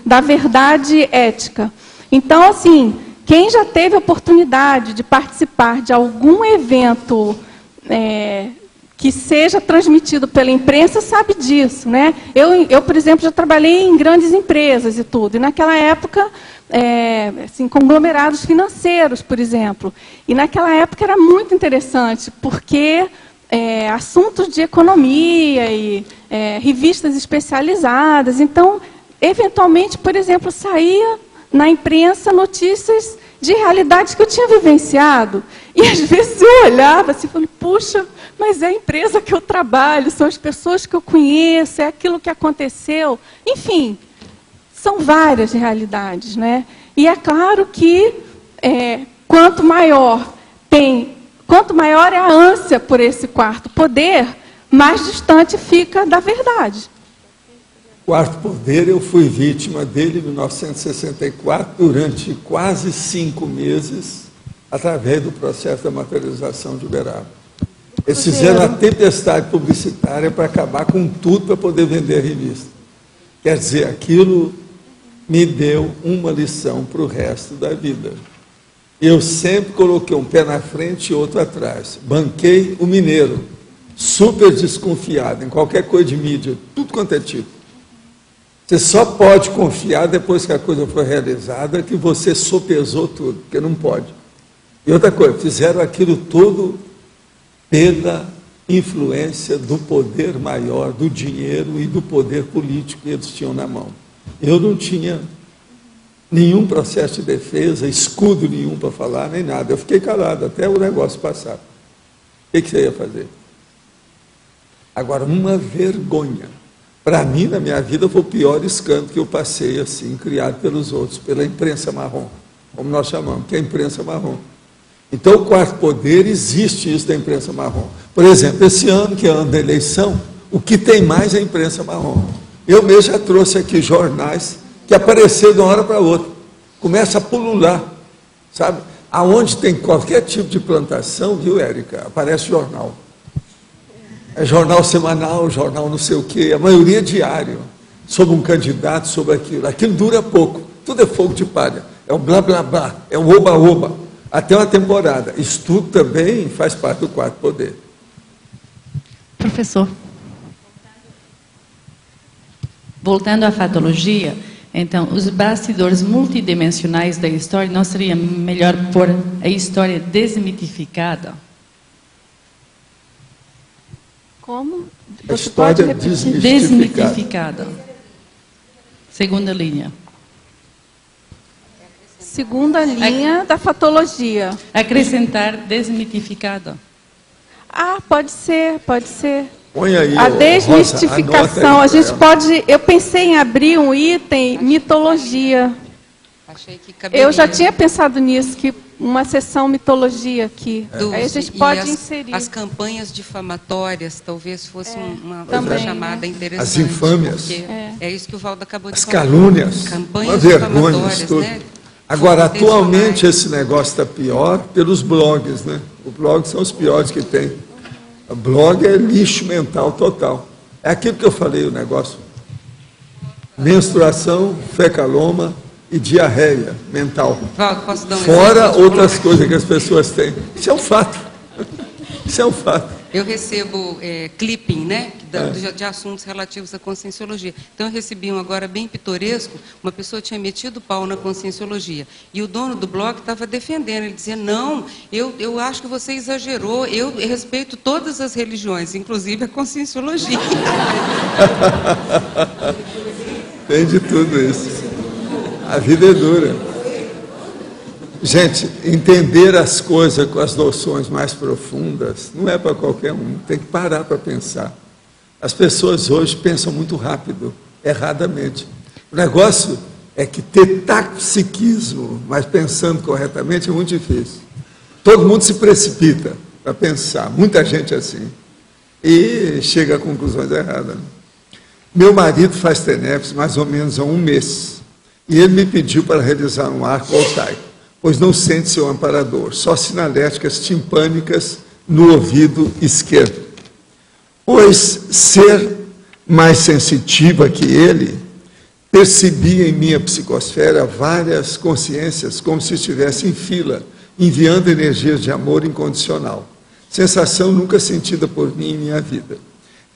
da verdade ética. Então, assim, quem já teve a oportunidade de participar de algum evento que seja transmitido pela imprensa sabe disso, né? Eu, por exemplo, já trabalhei em grandes empresas e tudo, e naquela época, assim, conglomerados financeiros, por exemplo, e naquela época era muito interessante, porque assuntos de economia e revistas especializadas, então, eventualmente, por exemplo, saía na imprensa notícias de realidades que eu tinha vivenciado. E às vezes eu olhava assim, falando, puxa, mas é a empresa que eu trabalho, são as pessoas que eu conheço, é aquilo que aconteceu. Enfim, são várias realidades, né? E é claro que quanto maior é a ânsia por esse quarto poder, mais distante fica da verdade. Quarto poder, eu fui vítima dele em 1964, durante quase 5 meses, através do processo da materialização de Uberaba. Eles fizeram a tempestade publicitária para acabar com tudo para poder vender a revista. Quer dizer, aquilo me deu uma lição para o resto da vida. Eu sempre coloquei um pé na frente e outro atrás. Banquei o mineiro, super desconfiado em qualquer coisa de mídia, tudo quanto é tipo. Você só pode confiar depois que a coisa foi realizada, que você sopesou tudo, porque não pode. E outra coisa, fizeram aquilo tudo pela influência do poder maior, do dinheiro e do poder político que eles tinham na mão. Eu não tinha nenhum processo de defesa, escudo nenhum para falar, nem nada. Eu fiquei calado até o negócio passar. O que você ia fazer? Agora, uma vergonha. Para mim, na minha vida, foi o pior escândalo que eu passei, assim, criado pelos outros, pela imprensa marrom, como nós chamamos, que é a imprensa marrom. Então, o quarto poder, existe isso da imprensa marrom. Por exemplo, esse ano, que é ano da eleição, o que tem mais é a imprensa marrom. Eu mesmo já trouxe aqui jornais que apareceram de uma hora para outra. Começa a pulular, sabe? Aonde tem qualquer tipo de plantação, viu, Érica? Aparece jornal. É jornal semanal, jornal não sei o quê, a maioria é diário, sobre um candidato, sobre aquilo. Aquilo dura pouco, tudo é fogo de palha. É um blá, blá, blá, é um oba-oba. Até uma temporada. Isso tudo também faz parte do quarto poder. Professor. Voltando à fatologia, então, os bastidores multidimensionais da história, não seria melhor pôr a história desmitificada? Como? A história desmitificada. Segunda linha. Segunda linha da fatologia. Acrescentar desmitificada. Ah, pode ser, pode ser. Põe aí, a desmistificação, Rosa, a gente pode... Eu pensei em abrir um item mitologia. Achei que caberia. Eu já tinha pensado nisso, que uma sessão mitologia aqui. Aí a gente pode inserir. As campanhas difamatórias talvez fosse uma chamada interessante. As infâmias. É isso que o Valdo acabou de as falar. calúnias. Campanhas uma vergonha, difamatórias, né? Agora, atualmente, esse negócio está pior pelos blogs, né? Os blogs são os piores que tem. O blog é lixo mental total. É aquilo que eu falei, o negócio. Menstruação, fecaloma e diarreia mental. Valdo, posso dar um Fora exemplo? outras coisas que as pessoas têm. Isso é um fato. Isso é um fato. Eu recebo clipping, né, de assuntos relativos à conscienciologia. Então, eu recebi um agora bem pitoresco, uma pessoa tinha metido o pau na conscienciologia. E o dono do blog estava defendendo, ele dizia, não, eu acho que você exagerou, eu respeito todas as religiões, inclusive a conscienciologia. Tem de tudo isso. A vida é dura. Gente, entender as coisas com as noções mais profundas não é para qualquer um, tem que parar para pensar. As pessoas hoje pensam muito rápido, erradamente. O negócio é que ter taxpsiquismo, mas pensando corretamente, é muito difícil. Todo mundo se precipita para pensar, muita gente assim, e chega a conclusões erradas. Meu marido faz TENEPS mais ou menos há um mês, e ele me pediu para realizar um arco voltaico, pois não sente seu amparador, só sinaléticas timpânicas no ouvido esquerdo. Pois ser mais sensitiva que ele, percebia em minha psicosfera várias consciências, como se estivesse em fila, enviando energias de amor incondicional. Sensação nunca sentida por mim em minha vida.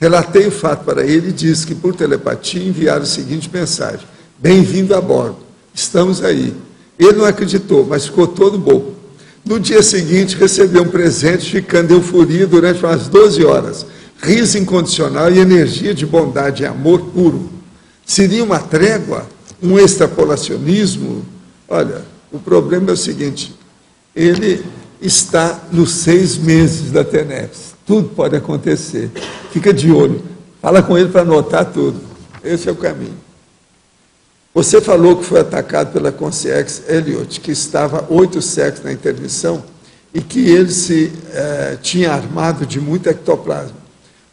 Relatei o fato para ele e disse que, por telepatia, enviaram a seguinte mensagem: bem-vindo a bordo, estamos aí. Ele não acreditou, mas ficou todo bobo. No dia seguinte, recebeu um presente, ficando em euforia durante umas 12 horas. Riso incondicional e energia de bondade e amor puro. Seria uma trégua? Um extrapolacionismo? Olha, o problema é o seguinte, ele está nos 6 meses da TENEPS. Tudo pode acontecer. Fica de olho. Fala com ele para anotar tudo. Esse é o caminho. Você falou que foi atacado pela Concierge Elliot, que estava 8 séculos na interdição e que ele se tinha armado de muito ectoplasma.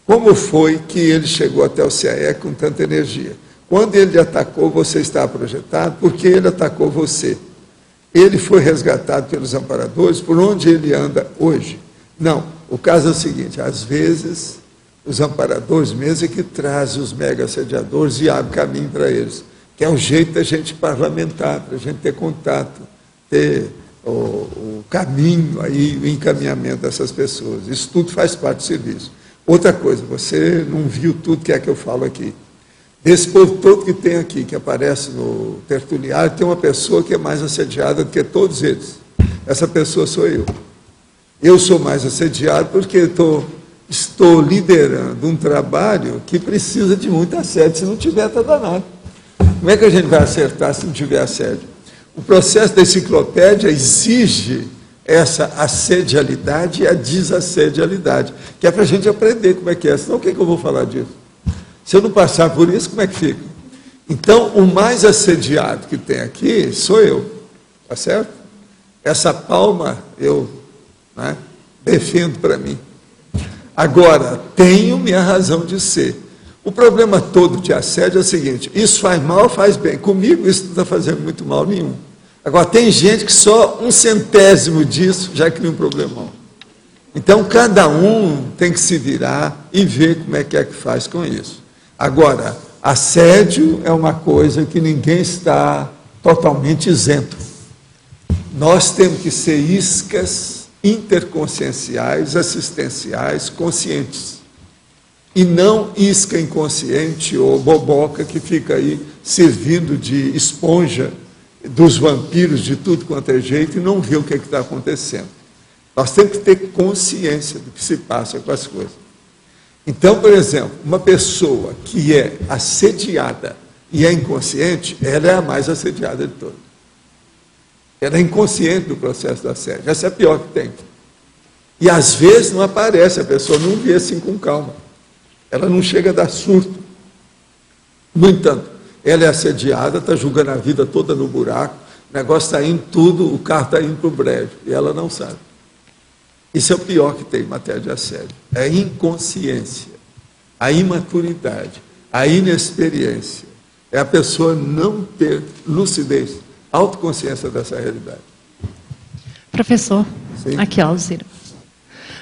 Como foi que ele chegou até o CAE com tanta energia? Quando ele atacou, você estava projetado? Por que ele atacou você? Ele foi resgatado pelos amparadores? Por onde ele anda hoje? Não, o caso é o seguinte, às vezes, os amparadores mesmo é que trazem os mega assediadores e abrem caminho para eles, que é o jeito da gente parlamentar, para a gente ter contato, ter o caminho, aí, o encaminhamento dessas pessoas. Isso tudo faz parte do serviço. Outra coisa, você não viu tudo que é que eu falo aqui. Desse povo todo que tem aqui, que aparece no tertuliário, tem uma pessoa que é mais assediada do que todos eles. Essa pessoa sou eu. Eu sou mais assediado porque estou liderando um trabalho que precisa de muito assédio. Se não tiver, está danado. Como é que a gente vai acertar se não tiver assédio? O processo da enciclopédia exige essa assedialidade e a desassedialidade, que é para a gente aprender como é que é. Senão, o que é que eu vou falar disso? Se eu não passar por isso, como é que fica? Então, o mais assediado que tem aqui sou eu, tá certo? Essa palma eu defendo para mim. Agora, tenho minha razão de ser. O problema todo de assédio é o seguinte, isso faz mal ou faz bem? Comigo isso não está fazendo muito mal nenhum. Agora, tem gente que só 1/100º disso já cria um problemão. Então, cada um tem que se virar e ver como é que faz com isso. Agora, assédio é uma coisa que ninguém está totalmente isento. Nós temos que ser iscas interconscienciais, assistenciais, conscientes. E não isca inconsciente ou boboca que fica aí servindo de esponja dos vampiros de tudo quanto é jeito e não vê o que está acontecendo. Nós temos que ter consciência do que se passa com as coisas. Então, por exemplo, uma pessoa que é assediada e é inconsciente, ela é a mais assediada de todas. Ela é inconsciente do processo do assédio. Essa é a pior que tem. E às vezes não aparece, a pessoa não vê assim com calma. Ela não chega a dar surto. No entanto, ela é assediada, está jogando a vida toda no buraco, o negócio está indo tudo, o carro está indo para o brejo, e ela não sabe. Isso é o pior que tem em matéria de assédio. É a inconsciência, a imaturidade, a inexperiência. É a pessoa não ter lucidez, autoconsciência dessa realidade. Professor, Sim. aqui, Alzira.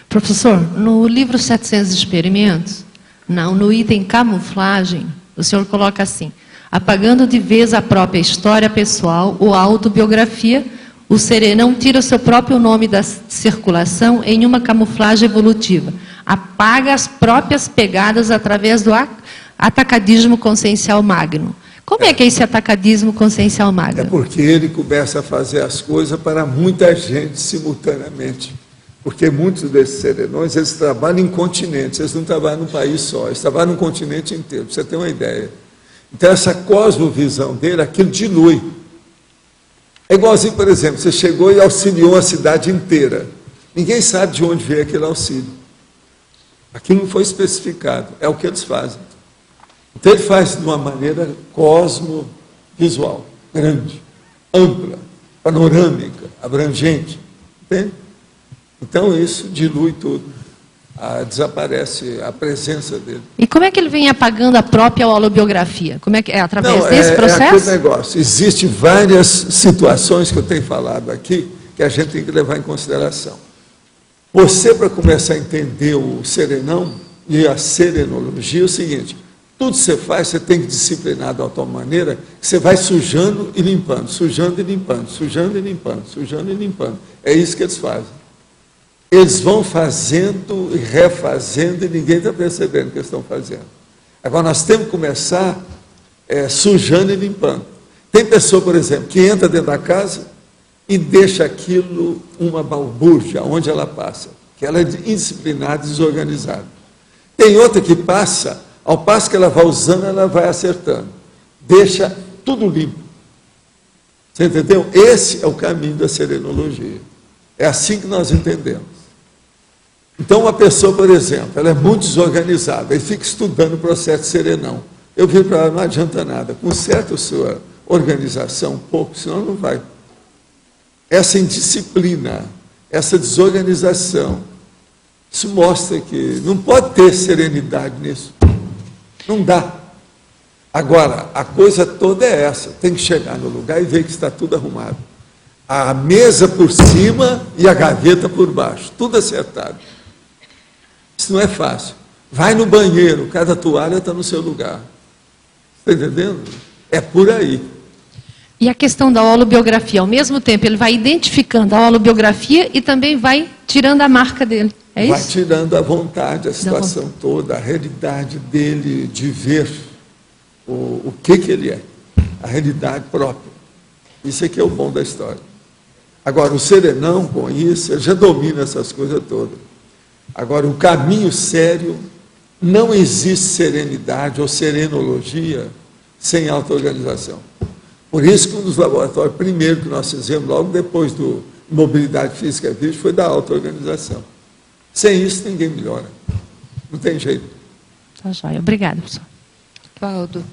Professor, no livro 700 Experimentos, no item camuflagem, o senhor coloca assim, apagando de vez a própria história pessoal ou a autobiografia, o serenão tira o seu próprio nome da circulação em uma camuflagem evolutiva. Apaga as próprias pegadas através do atacadismo consciencial magno. Como é que é esse atacadismo consciencial magno? É porque ele começa a fazer as coisas para muita gente simultaneamente. Porque muitos desses serenões, eles trabalham em continentes, eles não trabalham num país só, eles trabalham num continente inteiro, para você ter uma ideia. Então, essa cosmovisão dele, aquilo dilui. É igualzinho, por exemplo, você chegou e auxiliou a cidade inteira. Ninguém sabe de onde veio aquele auxílio. Aquilo não foi especificado, é o que eles fazem. Então, ele faz de uma maneira cosmovisual, grande, ampla, panorâmica, abrangente. Entende? Então, isso dilui tudo. Desaparece a presença dele. E como é que ele vem apagando a própria holobiografia? Como é que é através desse processo? É aquele negócio. Existem várias situações que eu tenho falado aqui que a gente tem que levar em consideração. Você, para começar a entender o serenão e a serenologia, é o seguinte, tudo que você faz, você tem que disciplinar de tal maneira que você vai sujando e limpando, sujando e limpando, sujando e limpando, sujando e limpando. É isso que eles fazem. Eles vão fazendo e refazendo e ninguém está percebendo o que eles estão fazendo. Agora, nós temos que começar sujando e limpando. Tem pessoa, por exemplo, que entra dentro da casa e deixa aquilo uma balbúrdia onde ela passa, que ela é indisciplinada, desorganizada. Tem outra que passa, ao passo que ela vai usando, ela vai acertando. Deixa tudo limpo. Você entendeu? Esse é o caminho da serenologia. É assim que nós entendemos. Então, uma pessoa, por exemplo, ela é muito desorganizada e fica estudando o processo de serenão. Eu vi para ela, não adianta nada. Conserta a sua organização um pouco, senão não vai. Essa indisciplina, essa desorganização, isso mostra que não pode ter serenidade nisso. Não dá. Agora, a coisa toda é essa. Tem que chegar no lugar e ver que está tudo arrumado. A mesa por cima e a gaveta por baixo. Tudo acertado. Isso não é fácil. Vai no banheiro, cada toalha está no seu lugar. Está entendendo? É por aí. E a questão da holobiografia, ao mesmo tempo, ele vai identificando a holobiografia e também vai tirando a marca dele. É isso? Vai tirando à vontade a situação toda, a realidade dele de ver o que ele é, a realidade própria. Isso é que é o bom da história. Agora, o serenão, com isso, ele já domina essas coisas todas. Agora, o caminho sério, não existe serenidade ou serenologia sem auto-organização. Por isso que um dos laboratórios, primeiro que nós fizemos, logo depois do Mobilidade Física Vídeo, foi da auto-organização. Sem isso, ninguém melhora. Não tem jeito. Tá joia. Obrigada, professor. Valdo,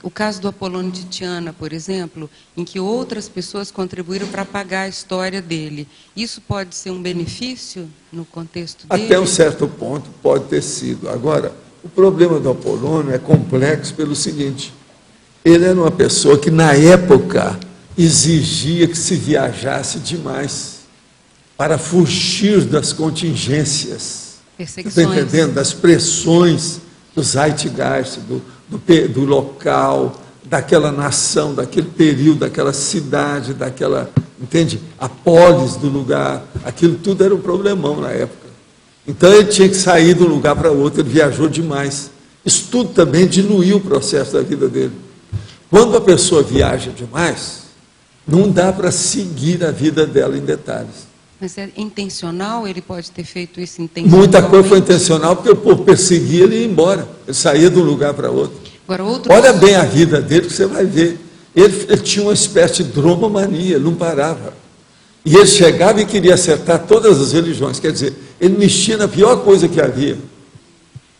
o caso do Apolônio de Tiana, por exemplo, em que outras pessoas contribuíram para apagar a história dele, isso pode ser um benefício no contexto dele? Até um certo ponto pode ter sido. Agora, o problema do Apolônio é complexo pelo seguinte: ele era uma pessoa que, na época, exigia que se viajasse demais para fugir das contingências. Está entendendo? Das pressões do Zeitgeist, do local, daquela nação, daquele período, daquela cidade, daquela, entende? A polis do lugar. Aquilo tudo era um problemão na época. Então ele tinha que sair de um lugar para outro, ele viajou demais. Isso tudo também diluiu o processo da vida dele. Quando a pessoa viaja demais, não dá para seguir a vida dela em detalhes. Mas é intencional? Ele pode ter feito isso intencionalmente? Muita coisa foi intencional, porque o povo perseguia ele e ia embora. Ele saía de um lugar para outro. Agora, Olha bem a vida dele, que você vai ver. Ele tinha uma espécie de dromomania, ele não parava. E ele chegava e queria acertar todas as religiões. Quer dizer, ele mexia na pior coisa que havia.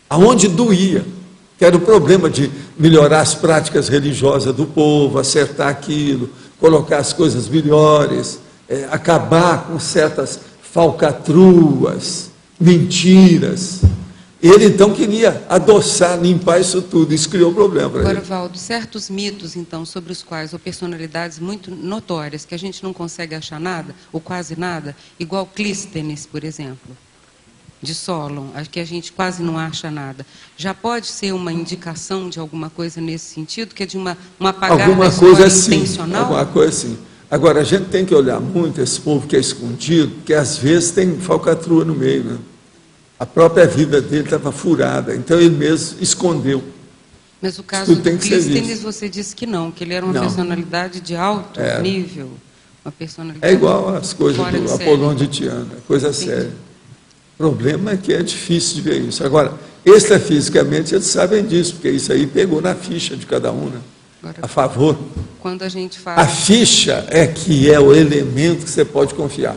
Aonde doía. Que era o problema de melhorar as práticas religiosas do povo, acertar aquilo, colocar as coisas melhores, acabar com certas falcatruas, mentiras. Ele, então, queria adoçar, limpar isso tudo. Isso criou problema para ele. Agora, Valdo, certos mitos, então, sobre os quais, ou personalidades muito notórias, que a gente não consegue achar nada, ou quase nada, igual Clístenes, por exemplo, de Solon, acho que a gente quase não acha nada. Já pode ser uma indicação de alguma coisa nesse sentido, que é de uma apagada alguma coisa assim, intencional? Alguma coisa assim. Agora, a gente tem que olhar muito esse povo que é escondido, porque às vezes tem falcatrua no meio, né? A própria vida dele estava furada, então ele mesmo escondeu. Mas o caso do Clístenes, você disse que não, que ele era uma personalidade de alto nível, uma personalidade... É igual às coisas do Apolônio de Tiana, coisa séria. O problema é que é difícil de ver isso. Agora, extrafisicamente, eles sabem disso, porque isso aí pegou na ficha de cada um, né? Agora, a favor. Quando a gente fala... A ficha é que é o elemento que você pode confiar.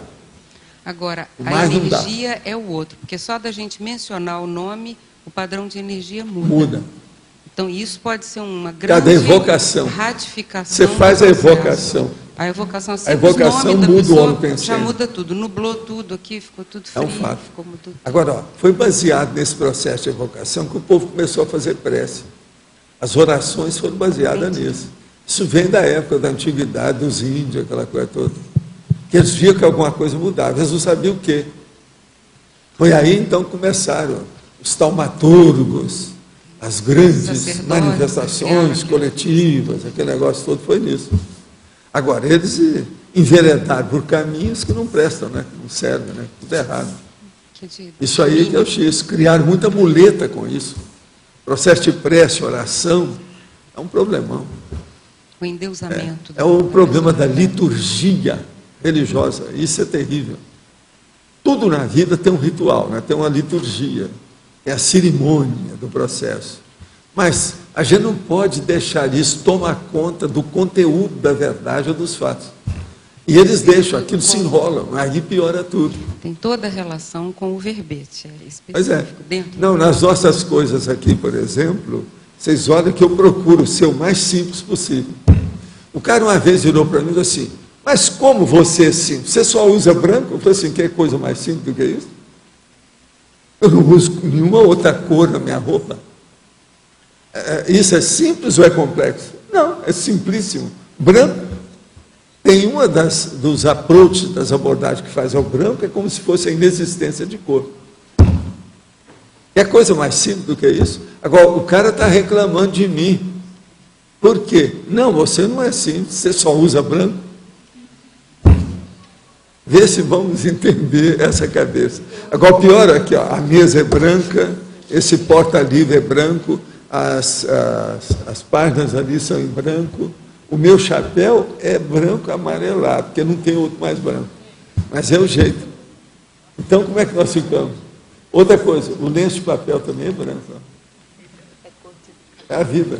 Agora, a energia é o outro, porque só da gente mencionar o nome, o padrão de energia muda. Então, isso pode ser uma grande evocação. Ratificação. Você faz a evocação. A evocação, a evocação muda o holopensene. Já muda tudo, nublou tudo aqui, ficou tudo frio. É um fato. Agora, foi baseado nesse processo de evocação que o povo começou a fazer prece. As orações foram baseadas nisso. Isso vem da época da antiguidade, dos índios, aquela coisa toda. Que eles viam que alguma coisa mudava, eles não sabiam o quê. Foi aí, então, que começaram os taumatúrgos, as grandes manifestações coletivas, aquele negócio todo foi nisso. Agora, eles enveredaram por caminhos que não prestam, né? Que não servem, né? Tudo errado. Isso aí que é o X. Criaram muita muleta com isso. Processo de prece, oração, é um problemão. O endeusamento. É o problema da liturgia religiosa. Isso é terrível. Tudo na vida tem um ritual, né? Tem uma liturgia. É a cerimônia do processo. Mas a gente não pode deixar isso tomar conta do conteúdo da verdade ou dos fatos. E eles deixam, aquilo se enrolam, aí piora tudo. Tem toda a relação com o verbete, específico. Pois é. Não, nas nossas coisas aqui, por exemplo, vocês olham que eu procuro ser o mais simples possível. O cara uma vez virou para mim e disse assim, mas como você é simples? Você só usa branco? Eu falei assim, que coisa mais simples do que isso? Eu não uso nenhuma outra cor na minha roupa. Isso é simples ou é complexo? Não, é simplíssimo. Branco. Tem uma dos approaches, das abordagens que faz ao branco, é como se fosse a inexistência de cor. Quer coisa mais simples do que isso? Agora, o cara está reclamando de mim. Por quê? Não, você não é simples, você só usa branco. Vê se vamos entender essa cabeça. Agora, o pior aqui, ó, a mesa é branca, esse porta-livro é branco, as páginas ali são em branco, o meu chapéu é branco amarelado, porque não tem outro mais branco. Mas é o jeito. Então, como é que nós ficamos? Outra coisa, o lenço de papel também é branco. Ó. É a vida.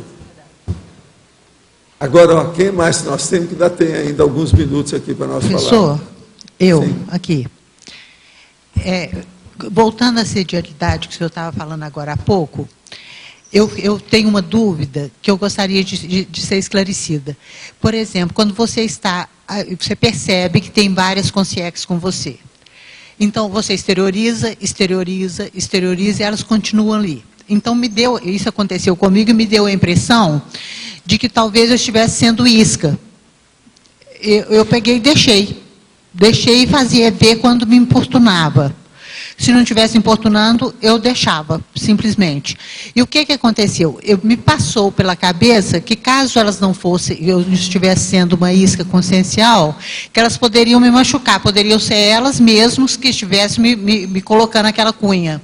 Agora, ó, quem mais nós temos, que ainda tem ainda alguns minutos aqui para nós falar. Professor, eu, Sim. aqui. Voltando à sedialidade que o senhor estava falando agora há pouco, eu tenho uma dúvida que eu gostaria de ser esclarecida. Por exemplo, quando você percebe que tem várias consciências com você. Então, você exterioriza, e elas continuam ali. Então, isso aconteceu comigo e me deu a impressão de que talvez eu estivesse sendo isca. Eu peguei e deixei e fazia ver quando me importunava. Se não estivesse importunando, eu deixava, simplesmente. E o que aconteceu? Me passou pela cabeça que, caso elas não fossem, eu estivesse sendo uma isca consciencial, que elas poderiam me machucar, poderiam ser elas mesmas que estivessem me colocando aquela cunha.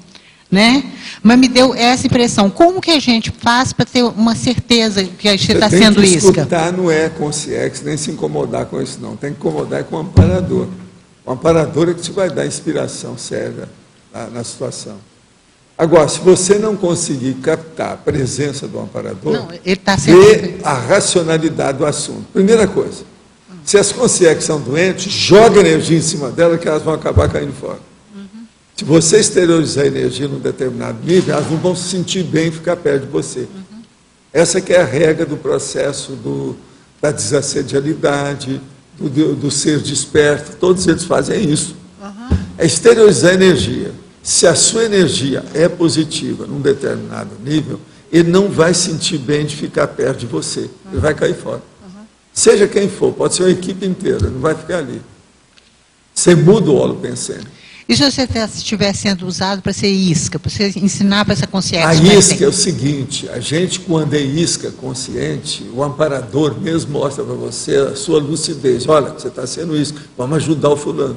Né? Mas me deu essa impressão. Como que a gente faz para ter uma certeza que a gente está sendo isca? Você tem que escutar, não é consciência, nem se incomodar com isso, não. Tem que incomodar com o amparador. O amparador é que te vai dar inspiração séria na situação. Agora, se você não conseguir captar a presença do amparador, vê a racionalidade do assunto. Primeira coisa, se as consciências são doentes, joga energia em cima delas que elas vão acabar caindo fora. Se você exteriorizar a energia num determinado nível, elas não vão se sentir bem em ficar perto de você. Essa que é a regra do processo da desassedialidade, do ser desperto, todos eles fazem isso. É exteriorizar a energia. Se a sua energia é positiva num determinado nível, ele não vai sentir bem de ficar perto de você. Ele vai cair fora. Seja quem for, pode ser uma equipe inteira, não vai ficar ali. Você muda o holopensene. E se você estiver sendo usado para ser isca, para você ensinar para essa consciência? A isca é o seguinte, a gente quando é isca consciente, o amparador mesmo mostra para você a sua lucidez. Olha, você está sendo isca, vamos ajudar o fulano.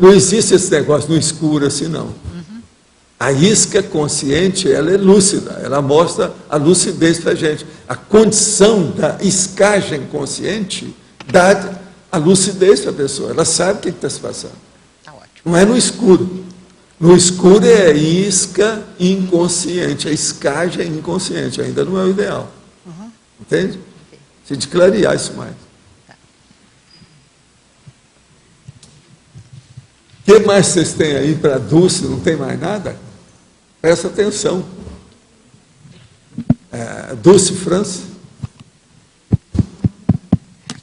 Não existe esse negócio no escuro assim, não. A isca consciente, ela é lúcida, ela mostra a lucidez para a gente. A condição da iscagem consciente dá a lucidez para a pessoa, ela sabe o que está se passando. Não é no escuro. No escuro é a isca inconsciente, a escagem inconsciente, ainda não é o ideal. Entende? Você tem de clarear isso mais. O que mais vocês têm aí para Dulce? Não tem mais nada? Presta atenção. Dulce França.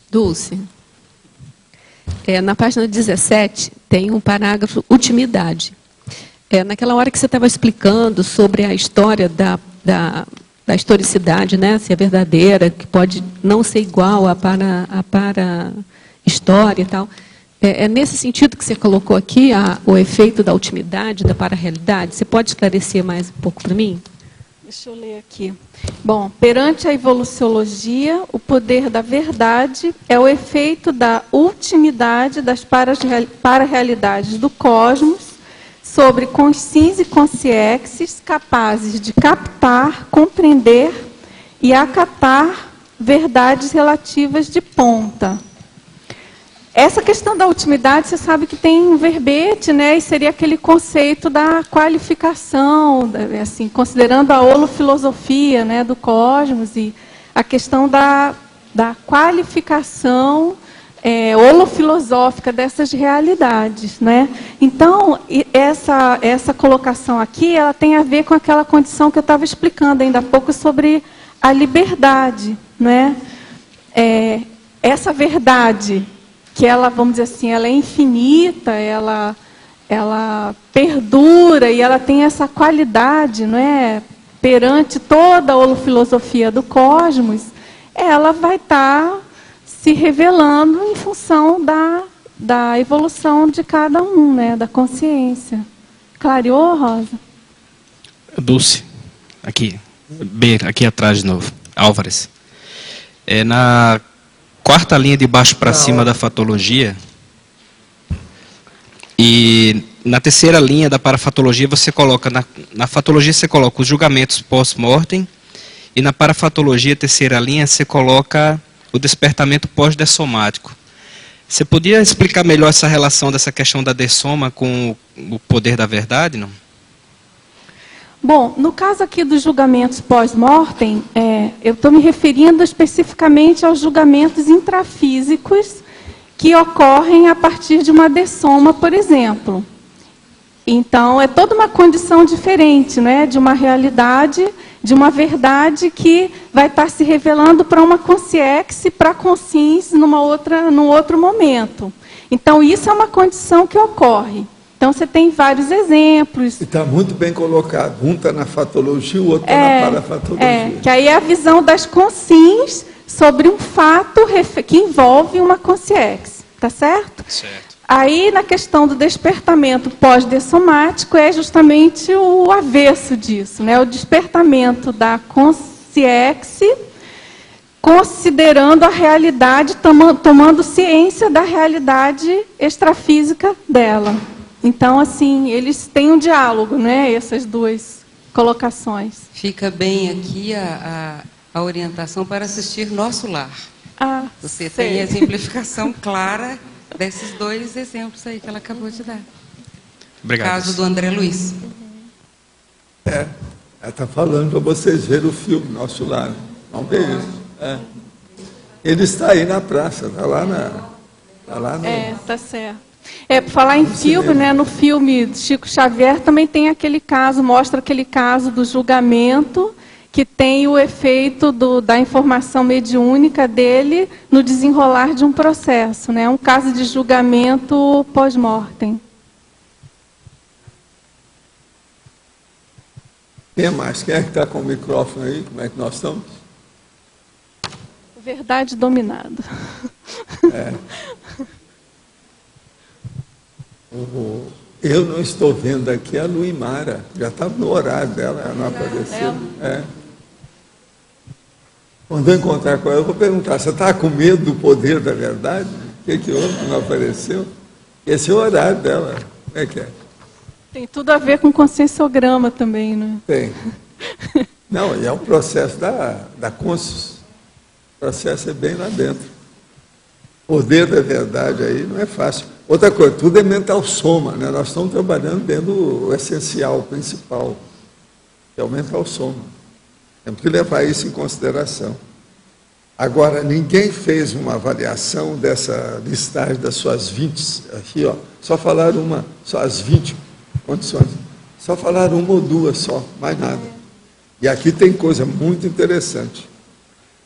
Dulce. Na página 17, tem um parágrafo, utimidade. Naquela hora que você estava explicando sobre a história da historicidade, né, se é verdadeira, que pode não ser igual à para-história e tal, é nesse sentido que você colocou aqui o efeito da utimidade, da para-realidade? Você pode esclarecer mais um pouco para mim? Deixa eu ler aqui. Bom, perante a evoluciologia, o poder da verdade é o efeito da ultimidade das para-realidades do cosmos sobre consciência e consciências capazes de captar, compreender e acatar verdades relativas de ponta. Essa questão da ultimidade, você sabe que tem um verbete, né? E seria aquele conceito da qualificação, assim, considerando a holofilosofia, né, do cosmos, e a questão da qualificação holofilosófica dessas realidades, né? Então, essa colocação aqui, ela tem a ver com aquela condição que eu estava explicando ainda há pouco sobre a liberdade, né? Essa verdade que ela, vamos dizer assim, ela é infinita, ela perdura e ela tem essa qualidade, não é? Perante toda a holofilosofia do cosmos, ela vai estar se revelando em função da evolução de cada um, né? Da consciência. Clareou, Rosa? Dulce, aqui, B, aqui atrás de novo, Álvares. Na quarta linha de baixo para cima da fatologia, e na terceira linha da parafatologia você coloca, na fatologia você coloca os julgamentos pós-mortem, e na parafatologia, terceira linha, você coloca o despertamento pós-dessomático. Você podia explicar melhor essa relação dessa questão da dessoma com o poder da verdade, não? Bom, no caso aqui dos julgamentos pós-mortem, eu estou me referindo especificamente aos julgamentos intrafísicos que ocorrem a partir de uma dessoma, por exemplo. Então, é toda uma condição diferente, né, de uma realidade, de uma verdade que vai estar se revelando para uma consciência, para a consciência num outro momento. Então, isso é uma condição que ocorre. Então, você tem vários exemplos. Está muito bem colocado. Um está na fatologia, o outro está na parafatologia. Que aí é a visão das consciências sobre um fato que envolve uma consciência. Tá certo? Certo. Aí, na questão do despertamento pós-dessomático, é justamente o avesso disso, né? O despertamento da consciência, considerando a realidade, tomando ciência da realidade extrafísica dela. Então, assim, eles têm um diálogo, né? Essas duas colocações. Fica bem aqui a orientação para assistir Nosso Lar. Você tem a exemplificação clara desses dois exemplos aí que ela acabou de dar. Obrigado. Caso do André Luiz. Ela está falando para vocês verem o filme Nosso Lar. Vamos ver isso. Ele está aí na praça, está lá no... Tá certo. Por falar em filme, né, no filme de Chico Xavier também tem aquele caso, mostra aquele caso do julgamento, que tem o efeito da informação mediúnica dele no desenrolar de um processo, né? Um caso de julgamento pós-mortem. Quem mais? Quem é que está com o microfone aí? Como é que nós estamos? Verdade dominada. Eu não estou vendo aqui a Luimara. Já estava no horário dela, ela não apareceu. Quando eu encontrar com ela, eu vou perguntar, você está com medo do poder da verdade? O que houve que não apareceu? Esse é o horário dela. Como é que é? Tem tudo a ver com conscienciograma também, né? Tem. Não, e é um processo da consciência. O processo é bem lá dentro. O poder da verdade aí não é fácil. Outra coisa, tudo é mental soma, né? Nós estamos trabalhando dentro do essencial, principal, que é o mental soma. Temos que levar isso em consideração. Agora, ninguém fez uma avaliação dessa listagem das suas 20, aqui, ó, só falaram só as 20 condições, só falaram uma ou duas só, mais nada. E aqui tem coisa muito interessante.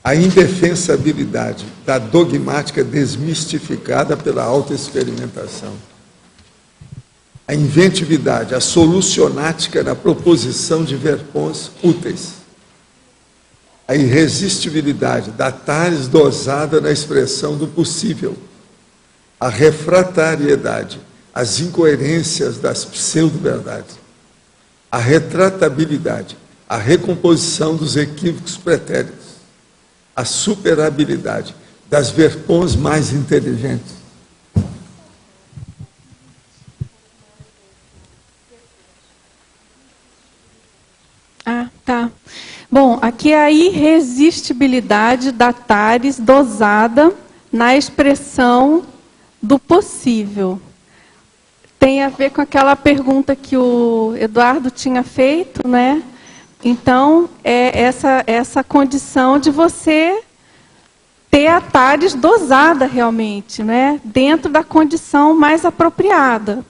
A indefensabilidade da dogmática desmistificada pela autoexperimentação. A inventividade, a solucionática na proposição de verpons úteis. A irresistibilidade da tares dosada na expressão do possível. A refratariedade, as incoerências das pseudo-verdades. A retratabilidade, a recomposição dos equívocos pretéritos. A superabilidade das verpons mais inteligentes. Tá. Bom, aqui é a irresistibilidade da tares dosada na expressão do possível. Tem a ver com aquela pergunta que o Eduardo tinha feito, né? Então, é essa condição de você ter a tares dosada realmente, né? Dentro da condição mais apropriada.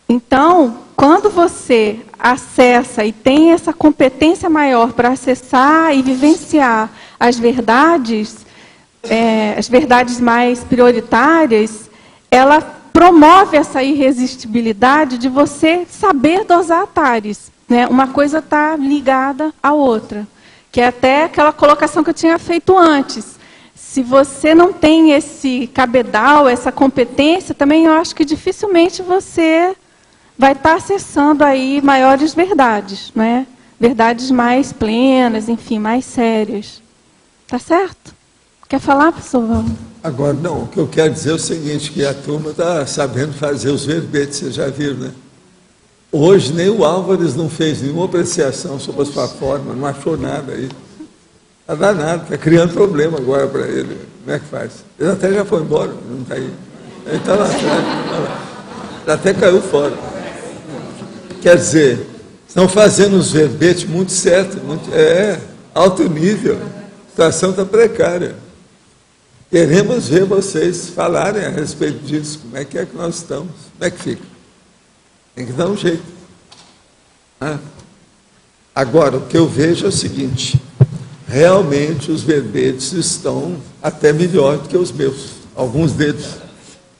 Então, quando você acessa e tem essa competência maior para acessar e vivenciar as verdades mais prioritárias, ela promove essa irresistibilidade de você saber dosar tares. Né? Uma coisa está ligada à outra, que é até aquela colocação que eu tinha feito antes. Se você não tem esse cabedal, essa competência, também eu acho que dificilmente você vai estar acessando aí maiores verdades, né? Verdades mais plenas, enfim, mais sérias. Tá certo? Quer falar, professor Valdo? Agora, não, o que eu quero dizer é o seguinte, que a turma está sabendo fazer os verbetes, vocês já viram, né? Hoje nem o Álvares não fez nenhuma apreciação sobre a sua forma, não achou nada aí. Está danado, está criando problema agora para ele. Como é que faz? Ele até já foi embora, não está aí. Ele está lá atrás, tá lá. Ele até caiu fora. Quer dizer, estão fazendo os verbetes muito certos, alto nível. A situação está precária. Queremos ver vocês falarem a respeito disso. Como é que nós estamos? Como é que fica? Tem que dar um jeito. Agora, o que eu vejo é o seguinte, realmente os verbetes estão até melhor do que os meus, alguns deles.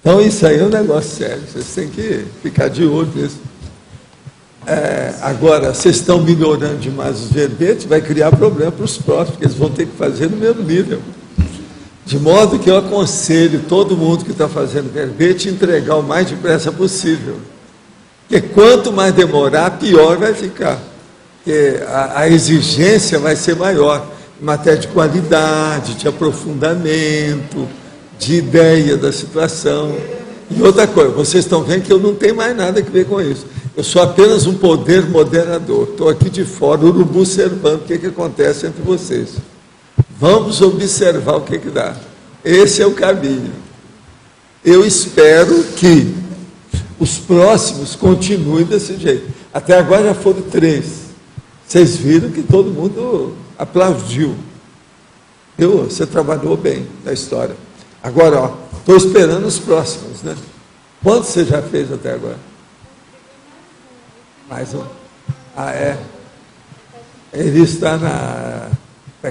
Então isso aí é um negócio sério, vocês têm que ficar de olho nisso. Agora, vocês estão melhorando demais os verbetes, vai criar problema para os próximos, porque eles vão ter que fazer no mesmo nível. De modo que eu aconselho todo mundo que está fazendo verbete entregar o mais depressa possível. Porque quanto mais demorar, pior vai ficar. Porque a exigência vai ser maior, em matéria de qualidade, de aprofundamento, de ideia da situação. E outra coisa, vocês estão vendo que eu não tenho mais nada a ver com isso. Eu sou apenas um poder moderador. Estou aqui de fora, urubu, observando o que acontece entre vocês. Vamos observar o que dá. Esse é o caminho. Eu espero que os próximos continuem desse jeito. Até agora já foram 3. Vocês viram que todo mundo aplaudiu. Você trabalhou bem na história. Agora, estou esperando os próximos, né? Quantos você já fez até agora? Mais um. Ele está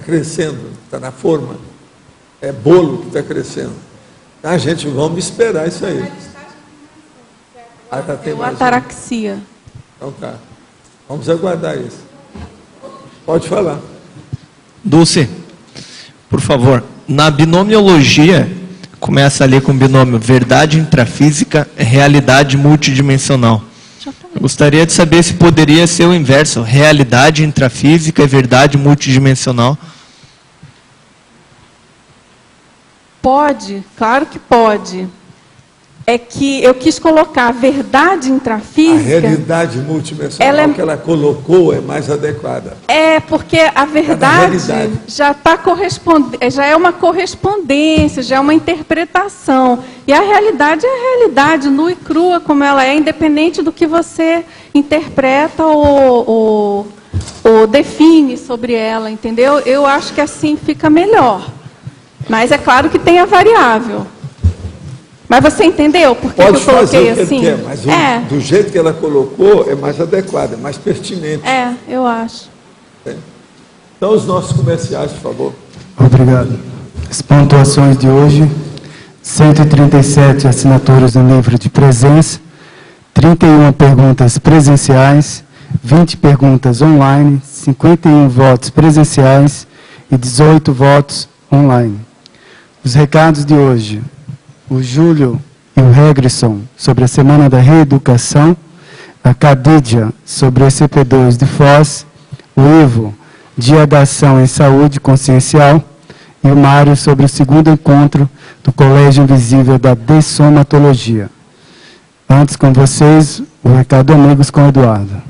crescendo, está na forma. É bolo que está crescendo. Tá, gente, vamos esperar isso aí. Já tem uma ataraxia. Então tá. Vamos aguardar isso. Pode falar. Dulce, por favor, na binomiologia, começa ali com o binômio verdade intrafísica, realidade multidimensional. Eu gostaria de saber se poderia ser o inverso, realidade intrafísica e verdade multidimensional. Pode, claro que pode. É que eu quis colocar a verdade intrafísica... A realidade multidimensional que ela colocou é mais adequada. Porque a verdade já está já é uma correspondência, já é uma interpretação. E a realidade é a realidade, nua e crua como ela é, independente do que você interpreta ou define sobre ela, entendeu? Eu acho que assim fica melhor. Mas é claro que tem a variável. Mas você entendeu por que eu coloquei assim? Quer, mas do jeito que ela colocou é mais adequado, é mais pertinente. Eu acho. Então, os nossos comerciais, por favor. Obrigado. As pontuações de hoje: 137 assinaturas no livro de presença, 31 perguntas presenciais, 20 perguntas online, 51 votos presenciais e 18 votos online. Os recados de hoje: o Júlio e o Regrisson sobre a Semana da Reeducação, a Cadídia sobre o SCP-2 de Foz, o Ivo, Dia da Ação em Saúde Consciencial, e o Mário sobre o 2º encontro do Colégio Invisível da Dessomatologia. Antes com vocês, o recado Amigos com o Eduardo.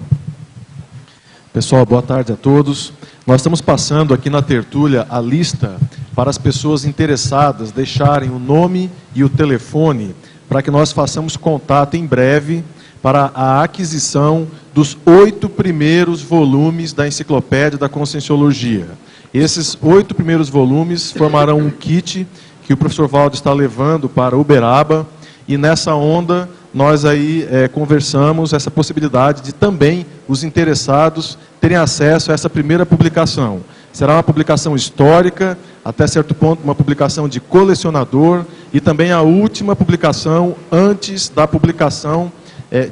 Pessoal, boa tarde a todos. Nós estamos passando aqui na tertúlia a lista para as pessoas interessadas deixarem o nome e o telefone para que nós façamos contato em breve para a aquisição dos 8 primeiros volumes da Enciclopédia da Conscienciologia. Esses 8 primeiros volumes formarão um kit que o professor Valdo está levando para Uberaba, e nessa onda nós aí conversamos essa possibilidade de também os interessados terem acesso a essa primeira publicação. Será uma publicação histórica, até certo ponto uma publicação de colecionador, e também a última publicação antes da publicação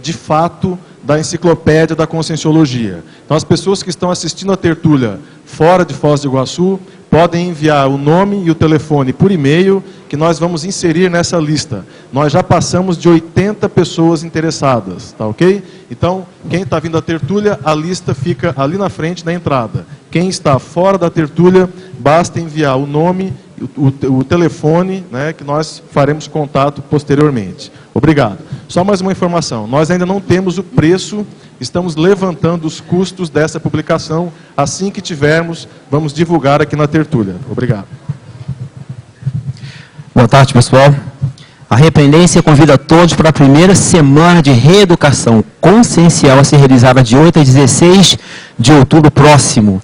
de fato da Enciclopédia da Conscienciologia. Então as pessoas que estão assistindo a tertúlia fora de Foz do Iguaçu podem enviar o nome e o telefone por e-mail, que nós vamos inserir nessa lista. Nós já passamos de 80 pessoas interessadas, tá ok? Então, quem está vindo à tertúlia, a lista fica ali na frente, na entrada. Quem está fora da tertúlia, basta enviar o nome, o telefone, né, que nós faremos contato posteriormente. Obrigado. Só mais uma informação. Nós ainda não temos o preço, estamos levantando os custos dessa publicação. Assim que tivermos, vamos divulgar aqui na tertúlia. Obrigado. Boa tarde, pessoal. A Repreendência convida todos para a primeira semana de reeducação consciencial a ser realizada de 8 a 16 de outubro próximo.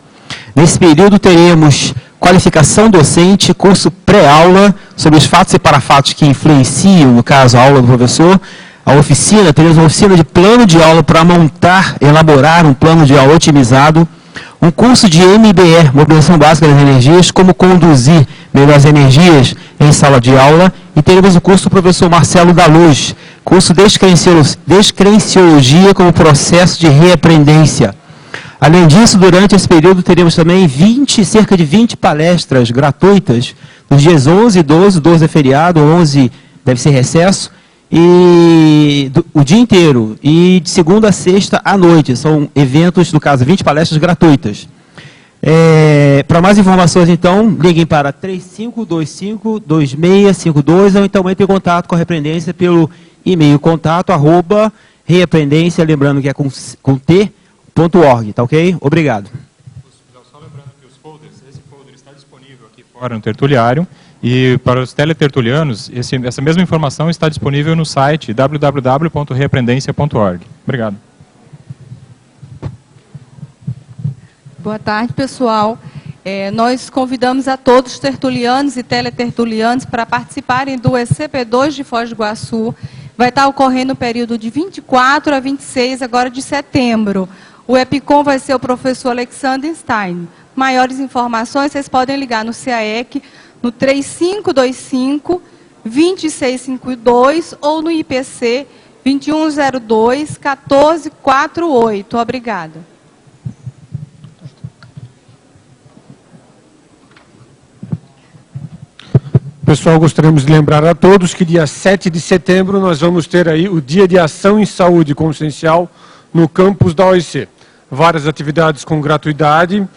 Nesse período teremos qualificação docente, curso pré-aula sobre os fatos e parafatos que influenciam, no caso, a aula do professor. A oficina, teremos uma oficina de plano de aula para montar, elaborar um plano de aula otimizado. Um curso de MBE, Mobilização Básica das Energias, como conduzir melhor as energias em sala de aula. E teremos o curso do professor Marcelo da Luz, curso Descrenciologia como processo de reaprendência. Além disso, durante esse período, teremos também cerca de 20 palestras gratuitas, nos dias 11 e 12, 12 é feriado, 11 deve ser recesso, e o dia inteiro, e de segunda a sexta à noite. São eventos, no caso, 20 palestras gratuitas. Para mais informações, então, liguem para 3525-2652, ou então entre em contato com a Repreendência pelo e-mail contato@reaprendência, lembrando que é com t.org, tá ok? Obrigado. Só lembrando que esse folder está disponível aqui fora no tertuliário, e para os teletertulianos, essa mesma informação está disponível no site www.reaprendência.org. Obrigado. Boa tarde, pessoal. Nós convidamos a todos os tertulianos e teletertulianos para participarem do ECP2 de Foz do Iguaçu. Vai estar ocorrendo no período de 24 a 26 agora de setembro. O EPICOM vai ser o professor Alexander Stein. Maiores informações, vocês podem ligar no CAEC, no 3525-2652 ou no IPC 2102-1448. Obrigada. Pessoal, gostaríamos de lembrar a todos que dia 7 de setembro nós vamos ter aí o Dia de Ação em Saúde Consciencial no campus da OIC. Várias atividades com gratuidade,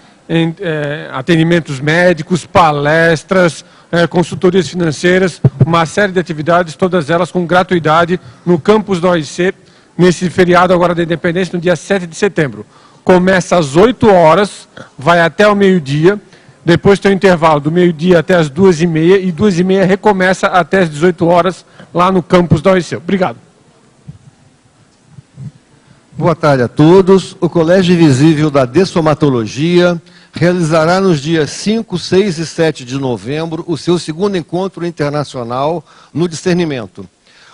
atendimentos médicos, palestras, consultorias financeiras, uma série de atividades, todas elas com gratuidade no campus da OIC, nesse feriado agora da Independência, no dia 7 de setembro. Começa às 8 horas, vai até o meio-dia. Depois tem o intervalo do meio-dia até as 2h30, e 2h30 recomeça até as 18 horas lá no campus da OIC. Obrigado. Boa tarde a todos. O Colégio Invisível da Dessomatologia realizará nos dias 5, 6 e 7 de novembro o seu segundo encontro internacional no discernimento.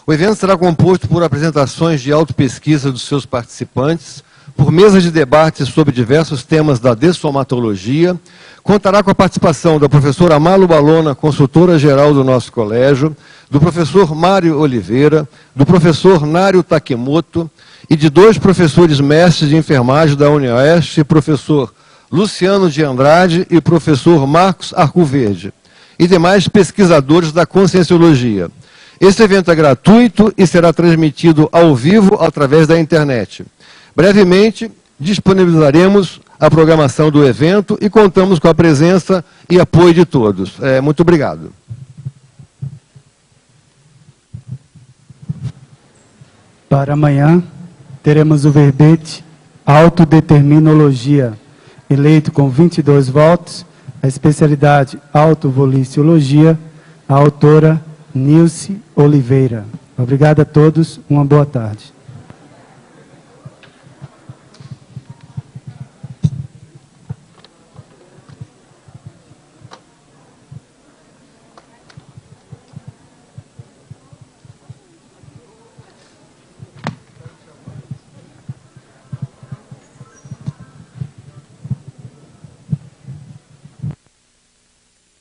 O evento será composto por apresentações de autopesquisa dos seus participantes, por mesa de debate sobre diversos temas da dessomatologia. Contará com a participação da professora Malu Balona, consultora-geral do nosso colégio, do professor Mário Oliveira, do professor Nário Takemoto e de 2 professores mestres de enfermagem da UniOeste, professor Luciano de Andrade e professor Marcos Arcoverde, e demais pesquisadores da Conscienciologia. Este evento é gratuito e será transmitido ao vivo através da internet. Brevemente, disponibilizaremos a programação do evento e contamos com a presença e apoio de todos. Muito obrigado. Para amanhã, teremos o verbete Autodeterminologia, eleito com 22 votos, a especialidade Autovoliciologia, a autora Nilce Oliveira. Obrigado a todos, uma boa tarde.